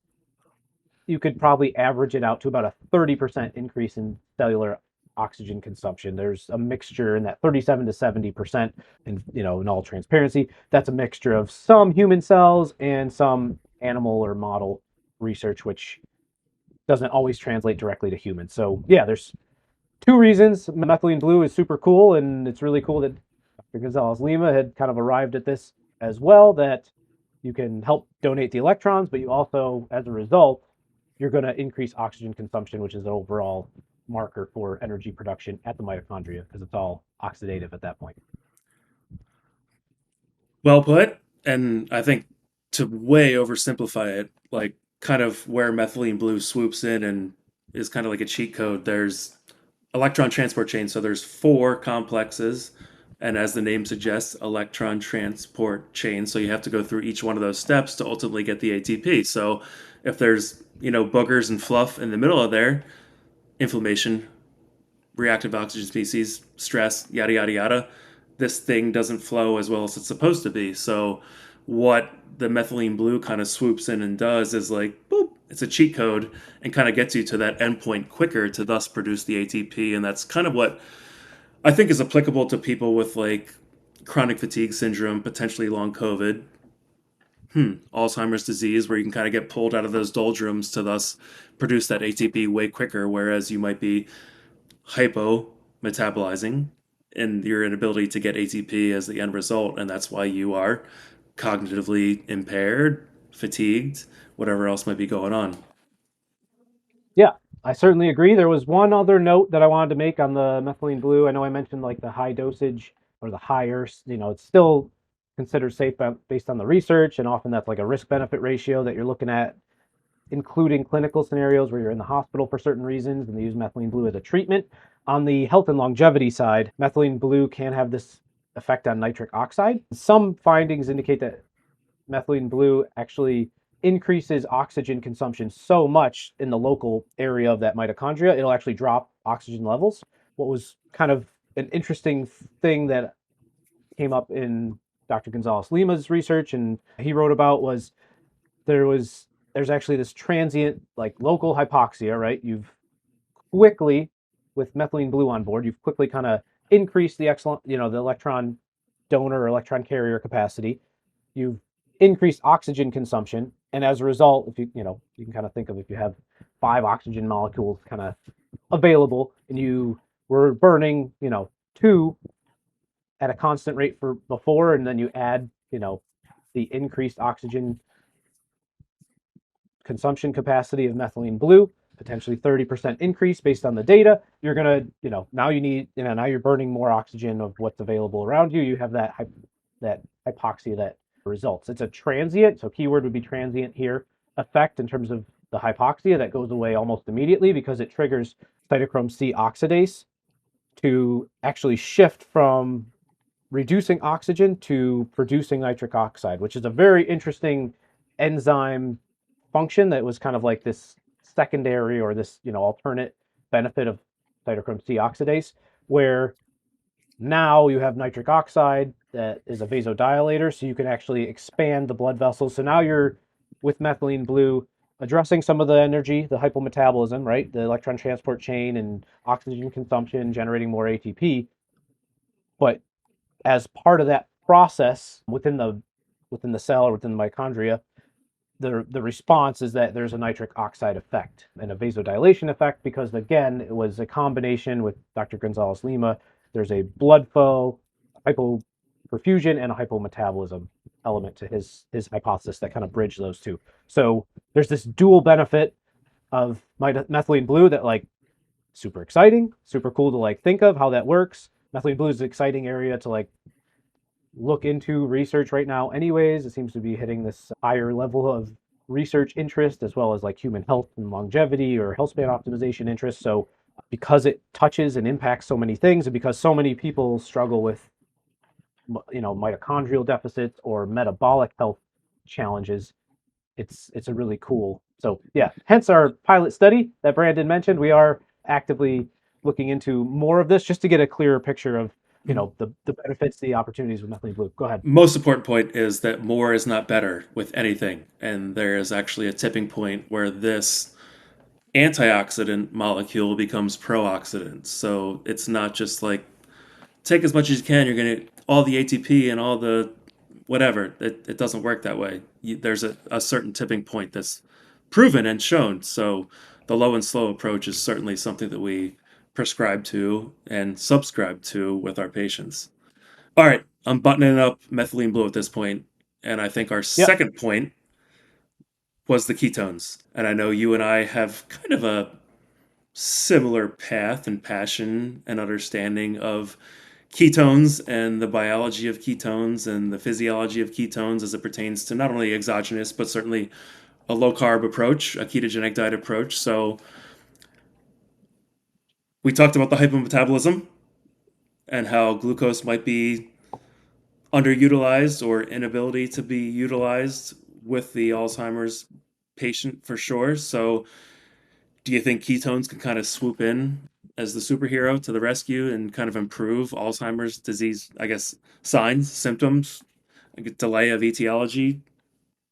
You could probably average it out to about a 30% increase in cellular oxygen consumption. There's a mixture in that 37 to 70%, and in all transparency, that's a mixture of some human cells and some animal or model research, which doesn't always translate directly to humans. So yeah, there's two reasons methylene blue is super cool, and it's really cool that Dr. Gonzalez-Lima had kind of arrived at this as well, that you can help donate the electrons, but you also, as a result, you're going to increase oxygen consumption, which is an overall marker for energy production at the mitochondria because it's all oxidative at that point. Well put. And I think to way oversimplify it, like kind of where methylene blue swoops in and is kind of like a cheat code, there's electron transport chain. So there's four complexes. And as the name suggests, electron transport chain. So you have to go through each one of those steps to ultimately get the ATP. So if there's, boogers and fluff in the middle of there, inflammation, reactive oxygen species, stress, yada, yada, yada, this thing doesn't flow as well as it's supposed to be. So what the methylene blue kind of swoops in and does is like, boop, it's a cheat code and kind of gets you to that endpoint quicker to thus produce the ATP. And that's kind of what I think is applicable to people with like chronic fatigue syndrome, potentially long COVID, Alzheimer's disease, where you can kind of get pulled out of those doldrums to thus produce that ATP way quicker, whereas you might be hypometabolizing and your inability to get ATP as the end result, and that's why you are cognitively impaired, fatigued, whatever else might be going on. Yeah, I certainly agree. There was one other note that I wanted to make on the methylene blue. I know I mentioned like the high dosage or the higher, it's still considered safe based on the research, and often that's like a risk benefit ratio that you're looking at, including clinical scenarios where you're in the hospital for certain reasons and they use methylene blue as a treatment. On the health and longevity side, methylene blue can have this effect on nitric oxide. Some findings indicate that methylene blue actually increases oxygen consumption so much in the local area of that mitochondria, it'll actually drop oxygen levels. What was kind of an interesting thing that came up in Dr. Gonzalez-Lima's research and he wrote about was there's actually this transient like local hypoxia, right? You've quickly, with methylene blue on board, you've quickly kind of increased the the electron donor or electron carrier capacity. You've increased oxygen consumption, and as a result, if you can kind of think of if you have 5 oxygen molecules kind of available, and you were burning 2 at a constant rate for before, and then you add the increased oxygen consumption capacity of methylene blue, potentially 30% increase based on the data, you're going to, now you need, now you're burning more oxygen of what's available around you. You have that hypoxia that results. It's a transient, so keyword would be transient here, effect in terms of the hypoxia that goes away almost immediately because it triggers cytochrome C oxidase to actually shift from reducing oxygen to producing nitric oxide, which is a very interesting enzyme function that was kind of like this secondary or this, alternate benefit of cytochrome C oxidase, where now you have nitric oxide that is a vasodilator, so you can actually expand the blood vessels. So now you're, with methylene blue, addressing some of the energy, the hypometabolism, right? The electron transport chain and oxygen consumption, generating more ATP. But as part of that process within the cell or within the mitochondria, the response is that there's a nitric oxide effect and a vasodilation effect because, again, it was a combination with Dr. Gonzalez-Lima. There's a blood flow, hypoperfusion, and a hypometabolism element to his hypothesis that kind of bridge those two. So there's this dual benefit of methylene blue that, like, super exciting, super cool to, like, think of how that works. Methylene blue is an exciting area to, like, look into research right now anyways. It seems to be hitting this higher level of research interest as well as like human health and longevity or health span optimization interest. So because it touches and impacts so many things, and because so many people struggle with mitochondrial deficits or metabolic health challenges, it's a really cool. So yeah, hence our pilot study that Brandon mentioned. We are actively looking into more of this just to get a clearer picture of the benefits, the opportunities with methylene blue. Go ahead. Most important point is that more is not better with anything. And there is actually a tipping point where this antioxidant molecule becomes pro-oxidant. So it's not just like take as much as you can, you're going to all the ATP and all the whatever. It doesn't work that way. There's a certain tipping point that's proven and shown. So the low and slow approach is certainly something that we prescribe to and subscribe to with our patients. All right, I'm buttoning up methylene blue at this point, and I think our Yep. second point was the ketones. And I know you and I have kind of a similar path and passion and understanding of ketones and the biology of ketones and the physiology of ketones as it pertains to not only exogenous, but certainly a low carb approach, a ketogenic diet approach. So we talked about the hypometabolism and how glucose might be underutilized or inability to be utilized with the Alzheimer's patient for sure. So do you think ketones can kind of swoop in as the superhero to the rescue and kind of improve Alzheimer's disease, I guess, signs, symptoms, like delay of etiology,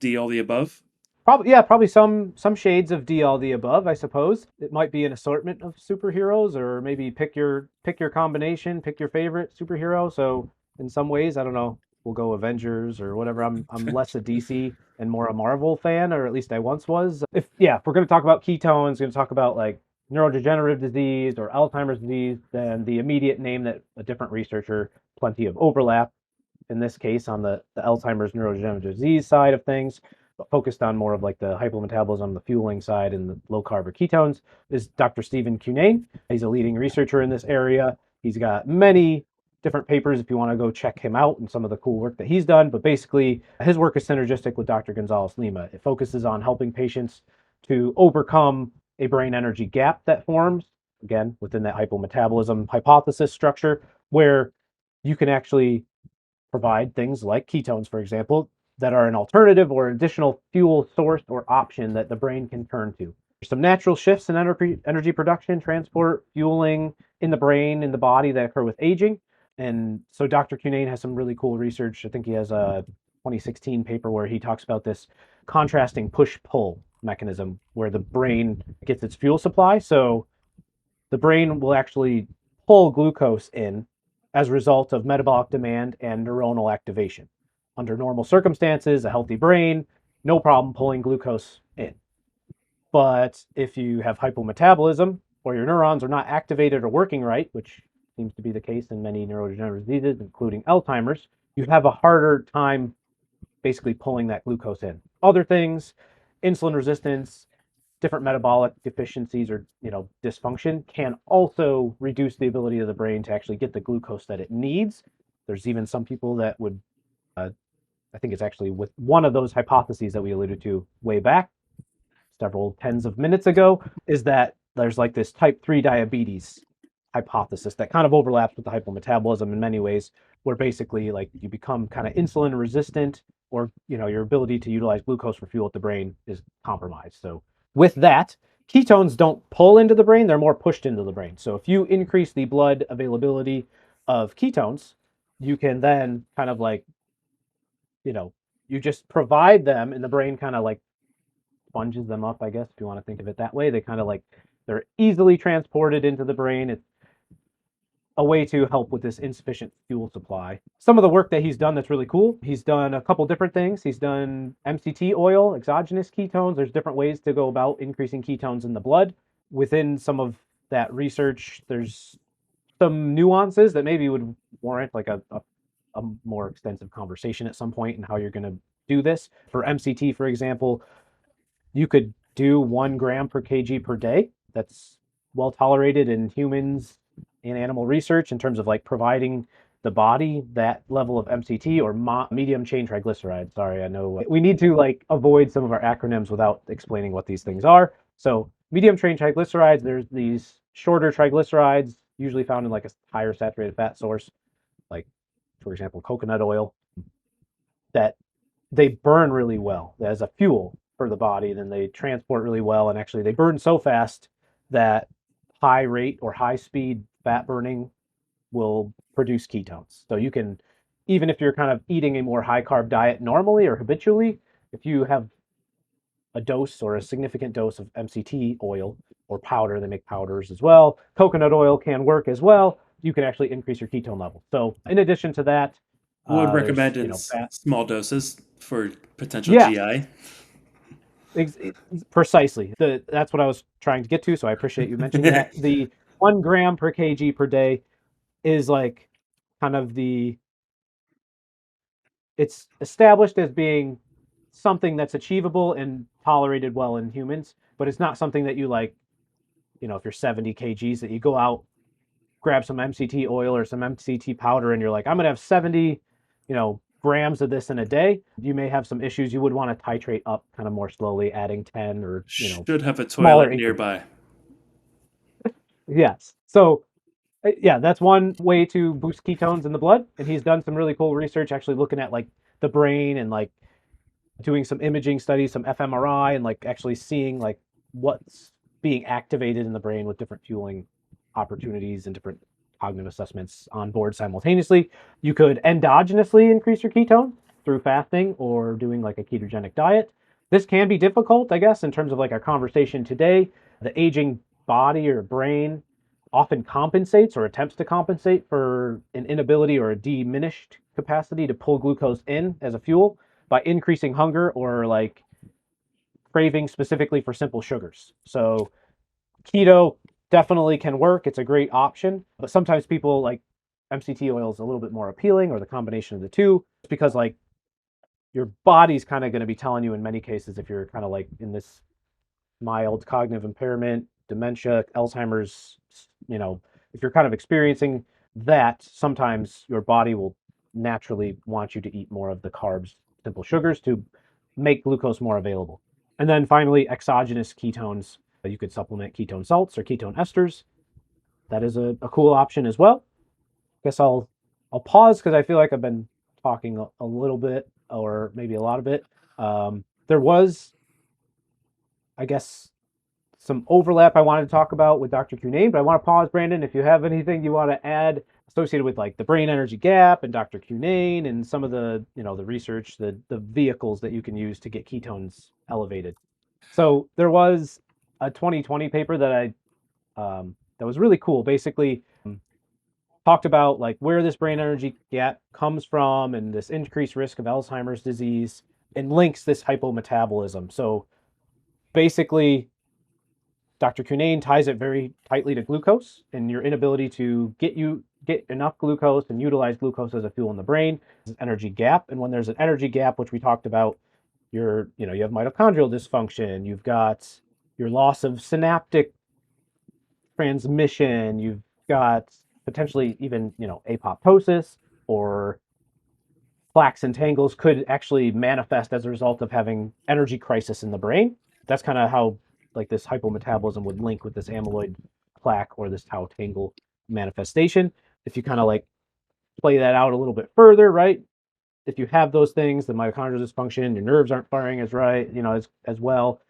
D all the above? Probably some shades of D all the above, I suppose. It might be an assortment of superheroes, or maybe pick your combination, pick your favorite superhero. So in some ways, I don't know, we'll go Avengers or whatever. I'm less a DC and more a Marvel fan, or at least I once was. If we're gonna talk about ketones, gonna talk about like neurodegenerative disease or Alzheimer's disease, then the immediate name that a different researcher, plenty of overlap in this case on the Alzheimer's neurodegenerative disease side of things, but focused on more of like the hypometabolism, the fueling side, and the low carb or ketones, is Dr. Stephen Cunane. He's a leading researcher in this area. He's got many different papers if you want to go check him out and some of the cool work that he's done. But basically, his work is synergistic with Dr. Gonzalez-Lima. It focuses on helping patients to overcome a brain energy gap that forms, again, within that hypometabolism hypothesis structure, where you can actually provide things like ketones, for example, that are an alternative or additional fuel source or option that the brain can turn to. There's some natural shifts in energy production, transport, fueling in the brain, in the body that occur with aging. And so Dr. Cunane has some really cool research. I think he has a 2016 paper where he talks about this contrasting push-pull mechanism where the brain gets its fuel supply. So the brain will actually pull glucose in as a result of metabolic demand and neuronal activation. Under normal circumstances, a healthy brain, no problem pulling glucose in. But if you have hypometabolism or your neurons are not activated or working right, which seems to be the case in many neurodegenerative diseases, including Alzheimer's, you have a harder time basically pulling that glucose in. Other things, insulin resistance, different metabolic deficiencies or dysfunction can also reduce the ability of the brain to actually get the glucose that it needs. There's even some people that would, I think it's actually with one of those hypotheses that we alluded to way back several tens of minutes ago, is that there's like this type 3 diabetes hypothesis that kind of overlaps with the hypometabolism in many ways, where basically like you become kind of insulin resistant, or your ability to utilize glucose for fuel at the brain is compromised. So with that, Ketones don't pull into the brain, they're more pushed into the brain. So if you increase the blood availability of ketones, you can then kind of like, you just provide them and the brain kind of like sponges them up, I guess, if you want to think of it that way. They kind of like, they're easily transported into the brain. It's a way to help with this insufficient fuel supply. Some of the work that he's done that's really cool, he's done a couple different things. He's done MCT oil, exogenous ketones. There's different ways to go about increasing ketones in the blood. Within some of that research, there's some nuances that maybe would warrant like a more extensive conversation at some point and how you're going to do this. For MCT, for example, you could do 1 gram per kg per day. That's well tolerated in humans and animal research in terms of like providing the body that level of MCT or medium chain triglycerides. Sorry, I know we need to like avoid some of our acronyms without explaining what these things are. So medium chain triglycerides, there's these shorter triglycerides usually found in like a higher saturated fat source, like for example, coconut oil, that they burn really well as a fuel for the body. Then they transport really well, and actually they burn so fast that high rate or high speed fat burning will produce ketones. So you can, even if you're kind of eating a more high carb diet normally or habitually, if you have a dose or a significant dose of MCT oil or powder, they make powders as well. Coconut oil can work as well. You can actually increase your ketone level. So in addition to that, Would there's recommend in fat. small doses for potential Yeah, GI. precisely. That's what I was trying to get to. So I appreciate you mentioning that. The 1 gram per kg per day is like kind of it's established as being something that's achievable and tolerated well in humans, but it's not something that you like, if you're 70 kgs, that you go out, grab some MCT oil or some MCT powder, and you're like, I'm going to have 70, grams of this in a day. You may have some issues. You would want to titrate up kind of more slowly, adding 10 or, Should have a smaller toilet increments. nearby. Yes. So yeah, that's one way to boost ketones in the blood. And he's done some really cool research actually looking at like the brain and like doing some imaging studies, some fMRI, and like actually seeing like what's being activated in the brain with different fueling opportunities and different cognitive assessments on board simultaneously. You could endogenously increase your ketone through fasting or doing like a ketogenic diet. This can be difficult, I guess, in terms of like our conversation today. The aging body or brain often compensates or attempts to compensate for an inability or a diminished capacity to pull glucose in as a fuel by increasing hunger or like craving specifically for simple sugars. So keto definitely can work. It's a great option, but sometimes people like MCT oil is a little bit more appealing or the combination of the two because like your body's kind of going to be telling you in many cases if you're kind of like in this mild cognitive impairment, dementia, Alzheimer's, if you're kind of experiencing that, sometimes your body will naturally want you to eat more of the carbs, simple sugars to make glucose more available. And then finally, exogenous ketones. You could supplement ketone salts or ketone esters. That is a cool option as well. Guess I'll pause because I feel like I've been talking a little bit or maybe a lot of it. There was, I guess, some overlap I wanted to talk about with Dr. Cunane, but I want to pause, Brandon, if you have anything you want to add associated with like the brain energy gap and Dr. Cunane and some of the, the research, the vehicles that you can use to get ketones elevated. So there was a 2020 paper that was really cool. Basically, talked about like where this brain energy gap comes from and this increased risk of Alzheimer's disease and links this hypometabolism. So basically, Dr. Cunane ties it very tightly to glucose and your inability to get enough glucose and utilize glucose as a fuel in the brain. There's an energy gap, and when there's an energy gap, which we talked about, you have mitochondrial dysfunction, you've got your loss of synaptic transmission, you've got potentially even apoptosis or plaques and tangles could actually manifest as a result of having energy crisis in the brain. That's kind of how like this hypometabolism would link with this amyloid plaque or this tau tangle manifestation. If you kind of like play that out a little bit further, right? If you have those things, the mitochondrial dysfunction, your nerves aren't firing as right, as well.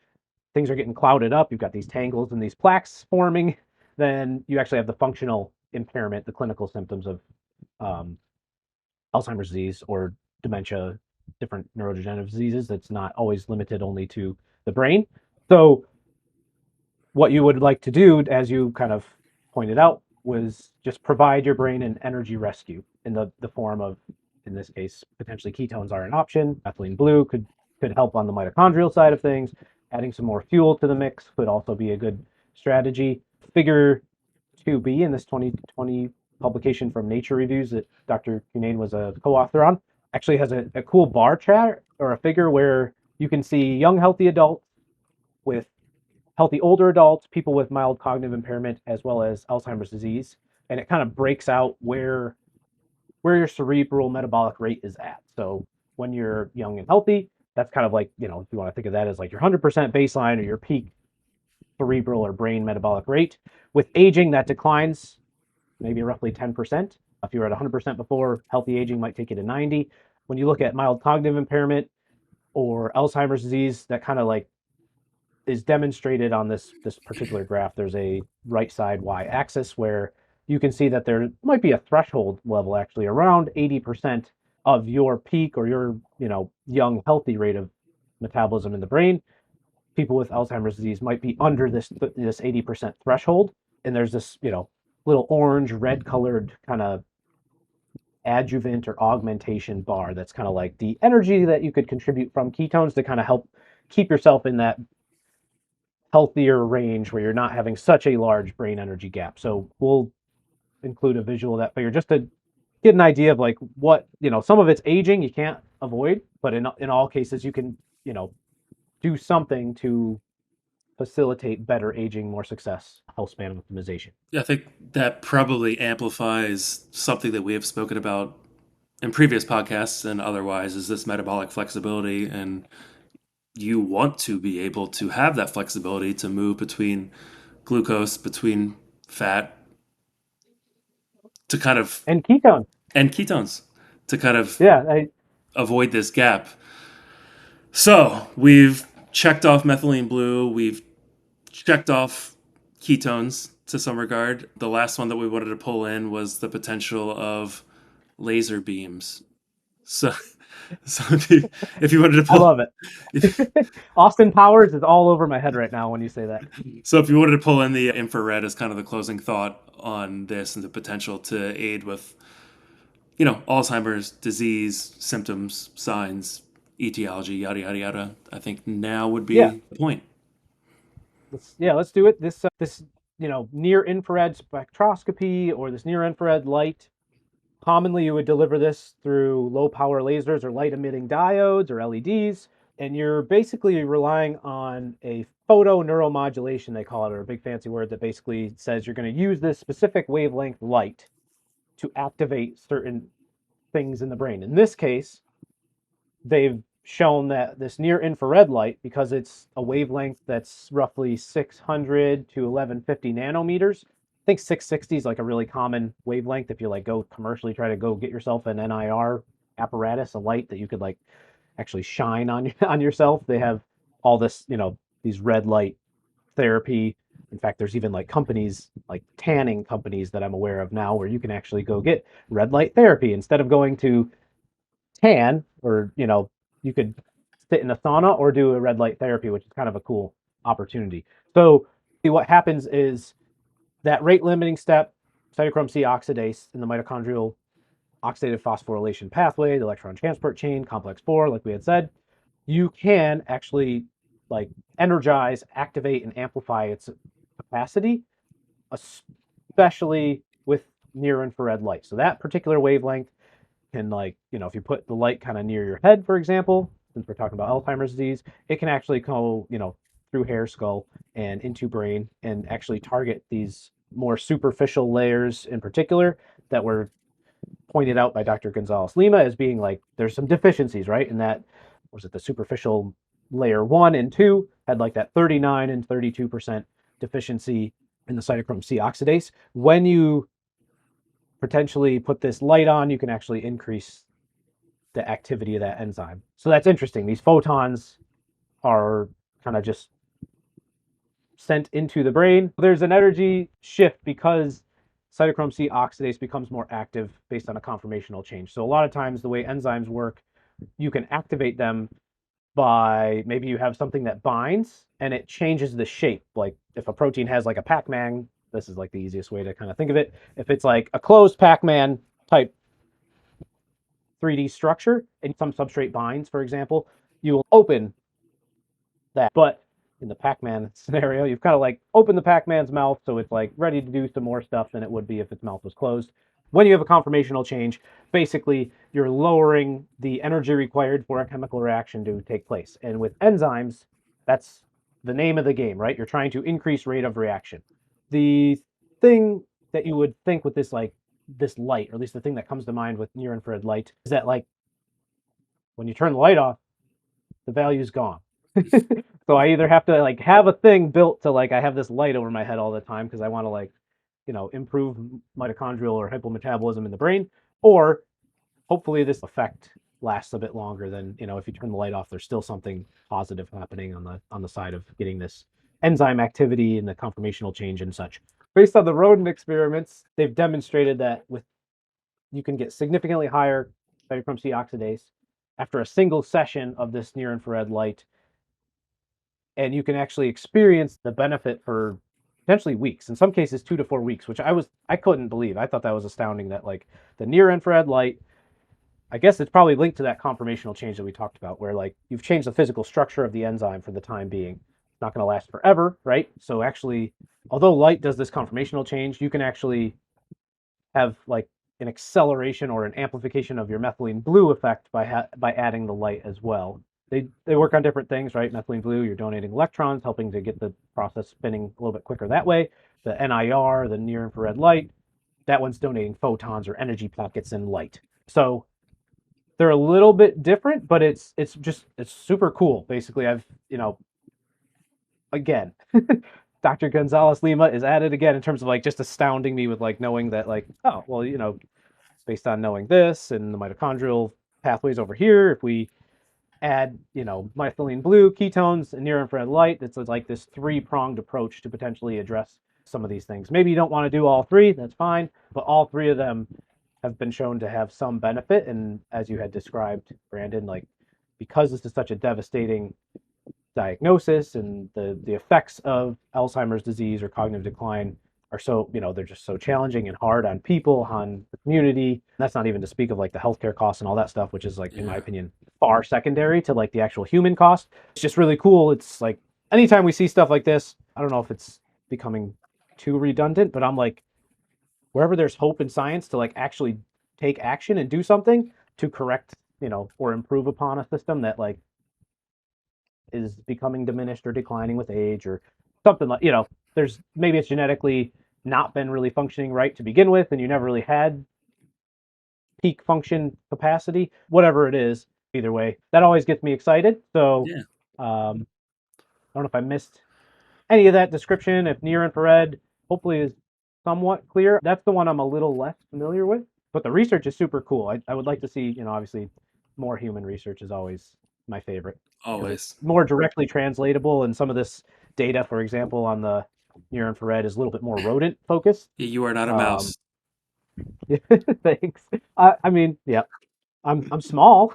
things are getting clouded up, you've got these tangles and these plaques forming, then you actually have the functional impairment, the clinical symptoms of um, Alzheimer's disease or dementia, different neurodegenerative diseases. That's not always limited only to the brain. So what you would like to do, as you kind of pointed out, was just provide your brain an energy rescue in the form of, in this case, potentially ketones are an option. Methylene blue could help on the mitochondrial side of things. Adding some more fuel to the mix could also be a good strategy. Figure 2B in this 2020 publication from Nature Reviews that Dr. Cunane was a co-author on actually has a cool bar chart or a figure where you can see young healthy adults with healthy older adults, people with mild cognitive impairment, as well as Alzheimer's disease. And it kind of breaks out where your cerebral metabolic rate is at. So when you're young and healthy, that's kind of like, if you want to think of that as like your 100% baseline or your peak cerebral or brain metabolic rate. With aging, that declines maybe roughly 10%. If you were at 100% before, healthy aging might take you to 90. When you look at mild cognitive impairment or Alzheimer's disease, that kind of like is demonstrated on this particular graph. There's a right side y-axis where you can see that there might be a threshold level actually around 80% of your peak or your young healthy rate of metabolism in the brain. People with Alzheimer's disease might be under this 80% threshold, and there's this little orange red colored kind of adjuvant or augmentation bar that's kind of like the energy that you could contribute from ketones to kind of help keep yourself in that healthier range where you're not having such a large brain energy gap. So we'll include a visual of that figure just to get an idea of like what, some of it's aging you can't avoid, but in all cases you can, do something to facilitate better aging, more success, health span optimization. Yeah, I think that probably amplifies something that we have spoken about in previous podcasts and otherwise is this metabolic flexibility. And you want to be able to have that flexibility to move between glucose, between fat, to kind of, And ketones. and ketones to kind of Yeah. avoid this gap. So we've checked off methylene blue, we've checked off ketones to some regard. The last one that we wanted to pull in was the potential of laser beams. So, so if you wanted to I pull, love it. if, Austin Powers is all over my head right now when you say that. so if you wanted to pull in the infrared as kind of the closing thought on this and the potential to aid with, Alzheimer's disease symptoms, signs, etiology, yada yada yada, I think now would be Yeah. the point. Let's do it. This near infrared spectroscopy or this near infrared light. Commonly, you would deliver this through low power lasers or light emitting diodes or LEDs, and you're basically relying on a photo neuromodulation, they call it, or a big fancy word that basically says you're going to use this specific wavelength light to activate certain things in the brain. In this case, they've shown that this near infrared light, because it's a wavelength that's roughly 600 to 1150 nanometers. I think 660 is like a really common wavelength if you like go commercially try to go get yourself an NIR apparatus, a light that you could like actually shine on on yourself. They have all this, these red light therapy. In fact, there's even like companies like tanning companies that I'm aware of now where you can actually go get red light therapy instead of going to tan, or you could sit in a sauna or do a red light therapy, which is kind of a cool opportunity. So see what happens is that rate limiting step, cytochrome C oxidase in the mitochondrial oxidative phosphorylation pathway, the electron transport chain, complex 4, like we had said, you can actually like energize, activate, and amplify its capacity, especially with near infrared light. So that particular wavelength can, like, if you put the light kind of near your head, for example, since we're talking about Alzheimer's disease, it can actually go, through hair, skull, and into brain and actually target these more superficial layers in particular that were pointed out by Dr. Gonzalez-Lima as being like, there's some deficiencies, right? In that, was it the superficial layer 1 and 2 had like that 39 and 32% deficiency in the cytochrome C oxidase. When you potentially put this light on, you can actually increase the activity of that enzyme. So that's interesting. These photons are kind of just sent into the brain. There's an energy shift because cytochrome C oxidase becomes more active based on a conformational change. So a lot of times the way enzymes work, you can activate them by maybe you have something that binds and it changes the shape. Like if a protein has like a Pac-Man, this is like the easiest way to kind of think of it. If it's like a closed Pac-Man type 3D structure and some substrate binds, for example, you will open that. But in the Pac-Man scenario, you've kind of like opened the Pac-Man's mouth, so it's like ready to do some more stuff than it would be if its mouth was closed. When you have a conformational change, basically you're lowering the energy required for a chemical reaction to take place. And with enzymes, that's the name of the game, right? You're trying to increase rate of reaction. The thing that you would think with this light, or at least the thing that comes to mind with near infrared light, is that like when you turn the light off, the value's gone. So I either have to like have a thing built to like I have this light over my head all the time because I want to like, improve mitochondrial or hypometabolism in the brain, or hopefully this effect lasts a bit longer than, if you turn the light off, there's still something positive happening on the side of getting this enzyme activity and the conformational change and such. Based on the rodent experiments, they've demonstrated that you can get significantly higher cytochrome C oxidase after a single session of this near infrared light, and you can actually experience the benefit for potentially weeks, in some cases 2 to 4 weeks, which I couldn't believe. I thought that was astounding that like the near infrared light, I guess it's probably linked to that conformational change that we talked about, where like you've changed the physical structure of the enzyme for the time being. It's not going to last forever, right? So actually, although light does this conformational change, you can actually have like an acceleration or an amplification of your methylene blue effect by adding the light as well. They work on different things, right? Methylene blue, you're donating electrons, helping to get the process spinning a little bit quicker that way. The NIR, the near infrared light, that one's donating photons or energy packets in light. So they're a little bit different, but it's super cool. Basically, again, Dr. Gonzalez-Lima is at it again in terms of like just astounding me with like knowing that like, oh, well, based on knowing this and the mitochondrial pathways over here, if we add, methylene blue, ketones, and near infrared light, it's like this three-pronged approach to potentially address some of these things. Maybe you don't want to do all three, that's fine, but all three of them have been shown to have some benefit. And as you had described, Brandon, like because this is such a devastating diagnosis and the effects of Alzheimer's disease or cognitive decline are so, they're just so challenging and hard on people, on the community. That's not even to speak of like the healthcare costs and all that stuff, which is like, in my opinion, far secondary to like the actual human cost. It's just really cool. It's like anytime we see stuff like this, I don't know if it's becoming too redundant, but I'm like, wherever there's hope in science to like actually take action and do something to correct, or improve upon a system that like is becoming diminished or declining with age or something like, there's maybe it's genetically not been really functioning right to begin with and you never really had peak function capacity, whatever it is. Either way, that always gets me excited. So Yeah. I don't know if I missed any of that description. If near infrared hopefully is somewhat clear, that's the one I'm a little less familiar with, but the research is super cool. I would like to see, obviously more human research is always my favorite because Always. it's more directly translatable, and some of this data, for example, on the near infrared is a little bit more rodent focused. You are not a mouse. Thanks. I mean, yeah, I'm small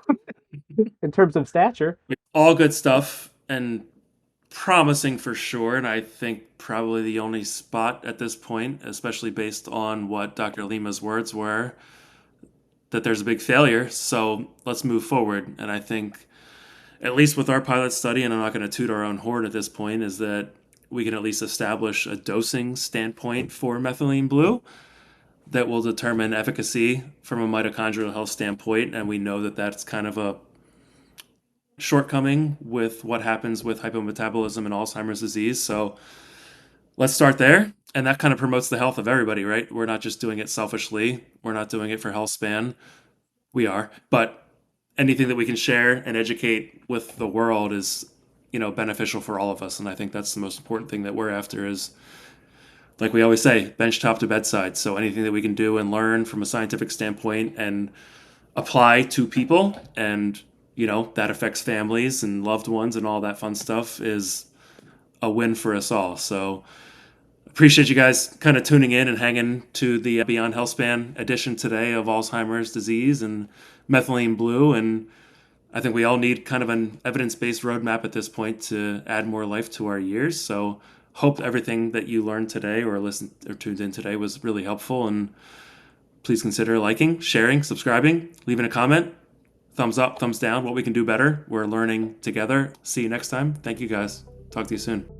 in terms of stature. All good stuff and promising for sure. And I think probably the only spot at this point, especially based on what Dr. Lima's words were, that there's a big failure. So let's move forward. And I think, at least with our pilot study, and I'm not going to toot our own horn at this point, is that we can at least establish a dosing standpoint for methylene blue that will determine efficacy from a mitochondrial health standpoint. And we know that that's kind of a shortcoming with what happens with hypometabolism and Alzheimer's disease. So let's start there. And that kind of promotes the health of everybody, right? We're not just doing it selfishly. We're not doing it for Healthspan. We are. But anything that we can share and educate with the world is, beneficial for all of us. And I think that's the most important thing that we're after is, like we always say, bench top to bedside. So anything that we can do and learn from a scientific standpoint and apply to people and, that affects families and loved ones and all that fun stuff is a win for us all. So appreciate you guys kind of tuning in and hanging to the Beyond Healthspan edition today of Alzheimer's disease and methylene blue. And I think we all need kind of an evidence-based roadmap at this point to add more life to our years. So hope everything that you learned today or listened or tuned in today was really helpful. And please consider liking, sharing, subscribing, leaving a comment, thumbs up, thumbs down, what we can do better. We're learning together. See you next time. Thank you guys. Talk to you soon.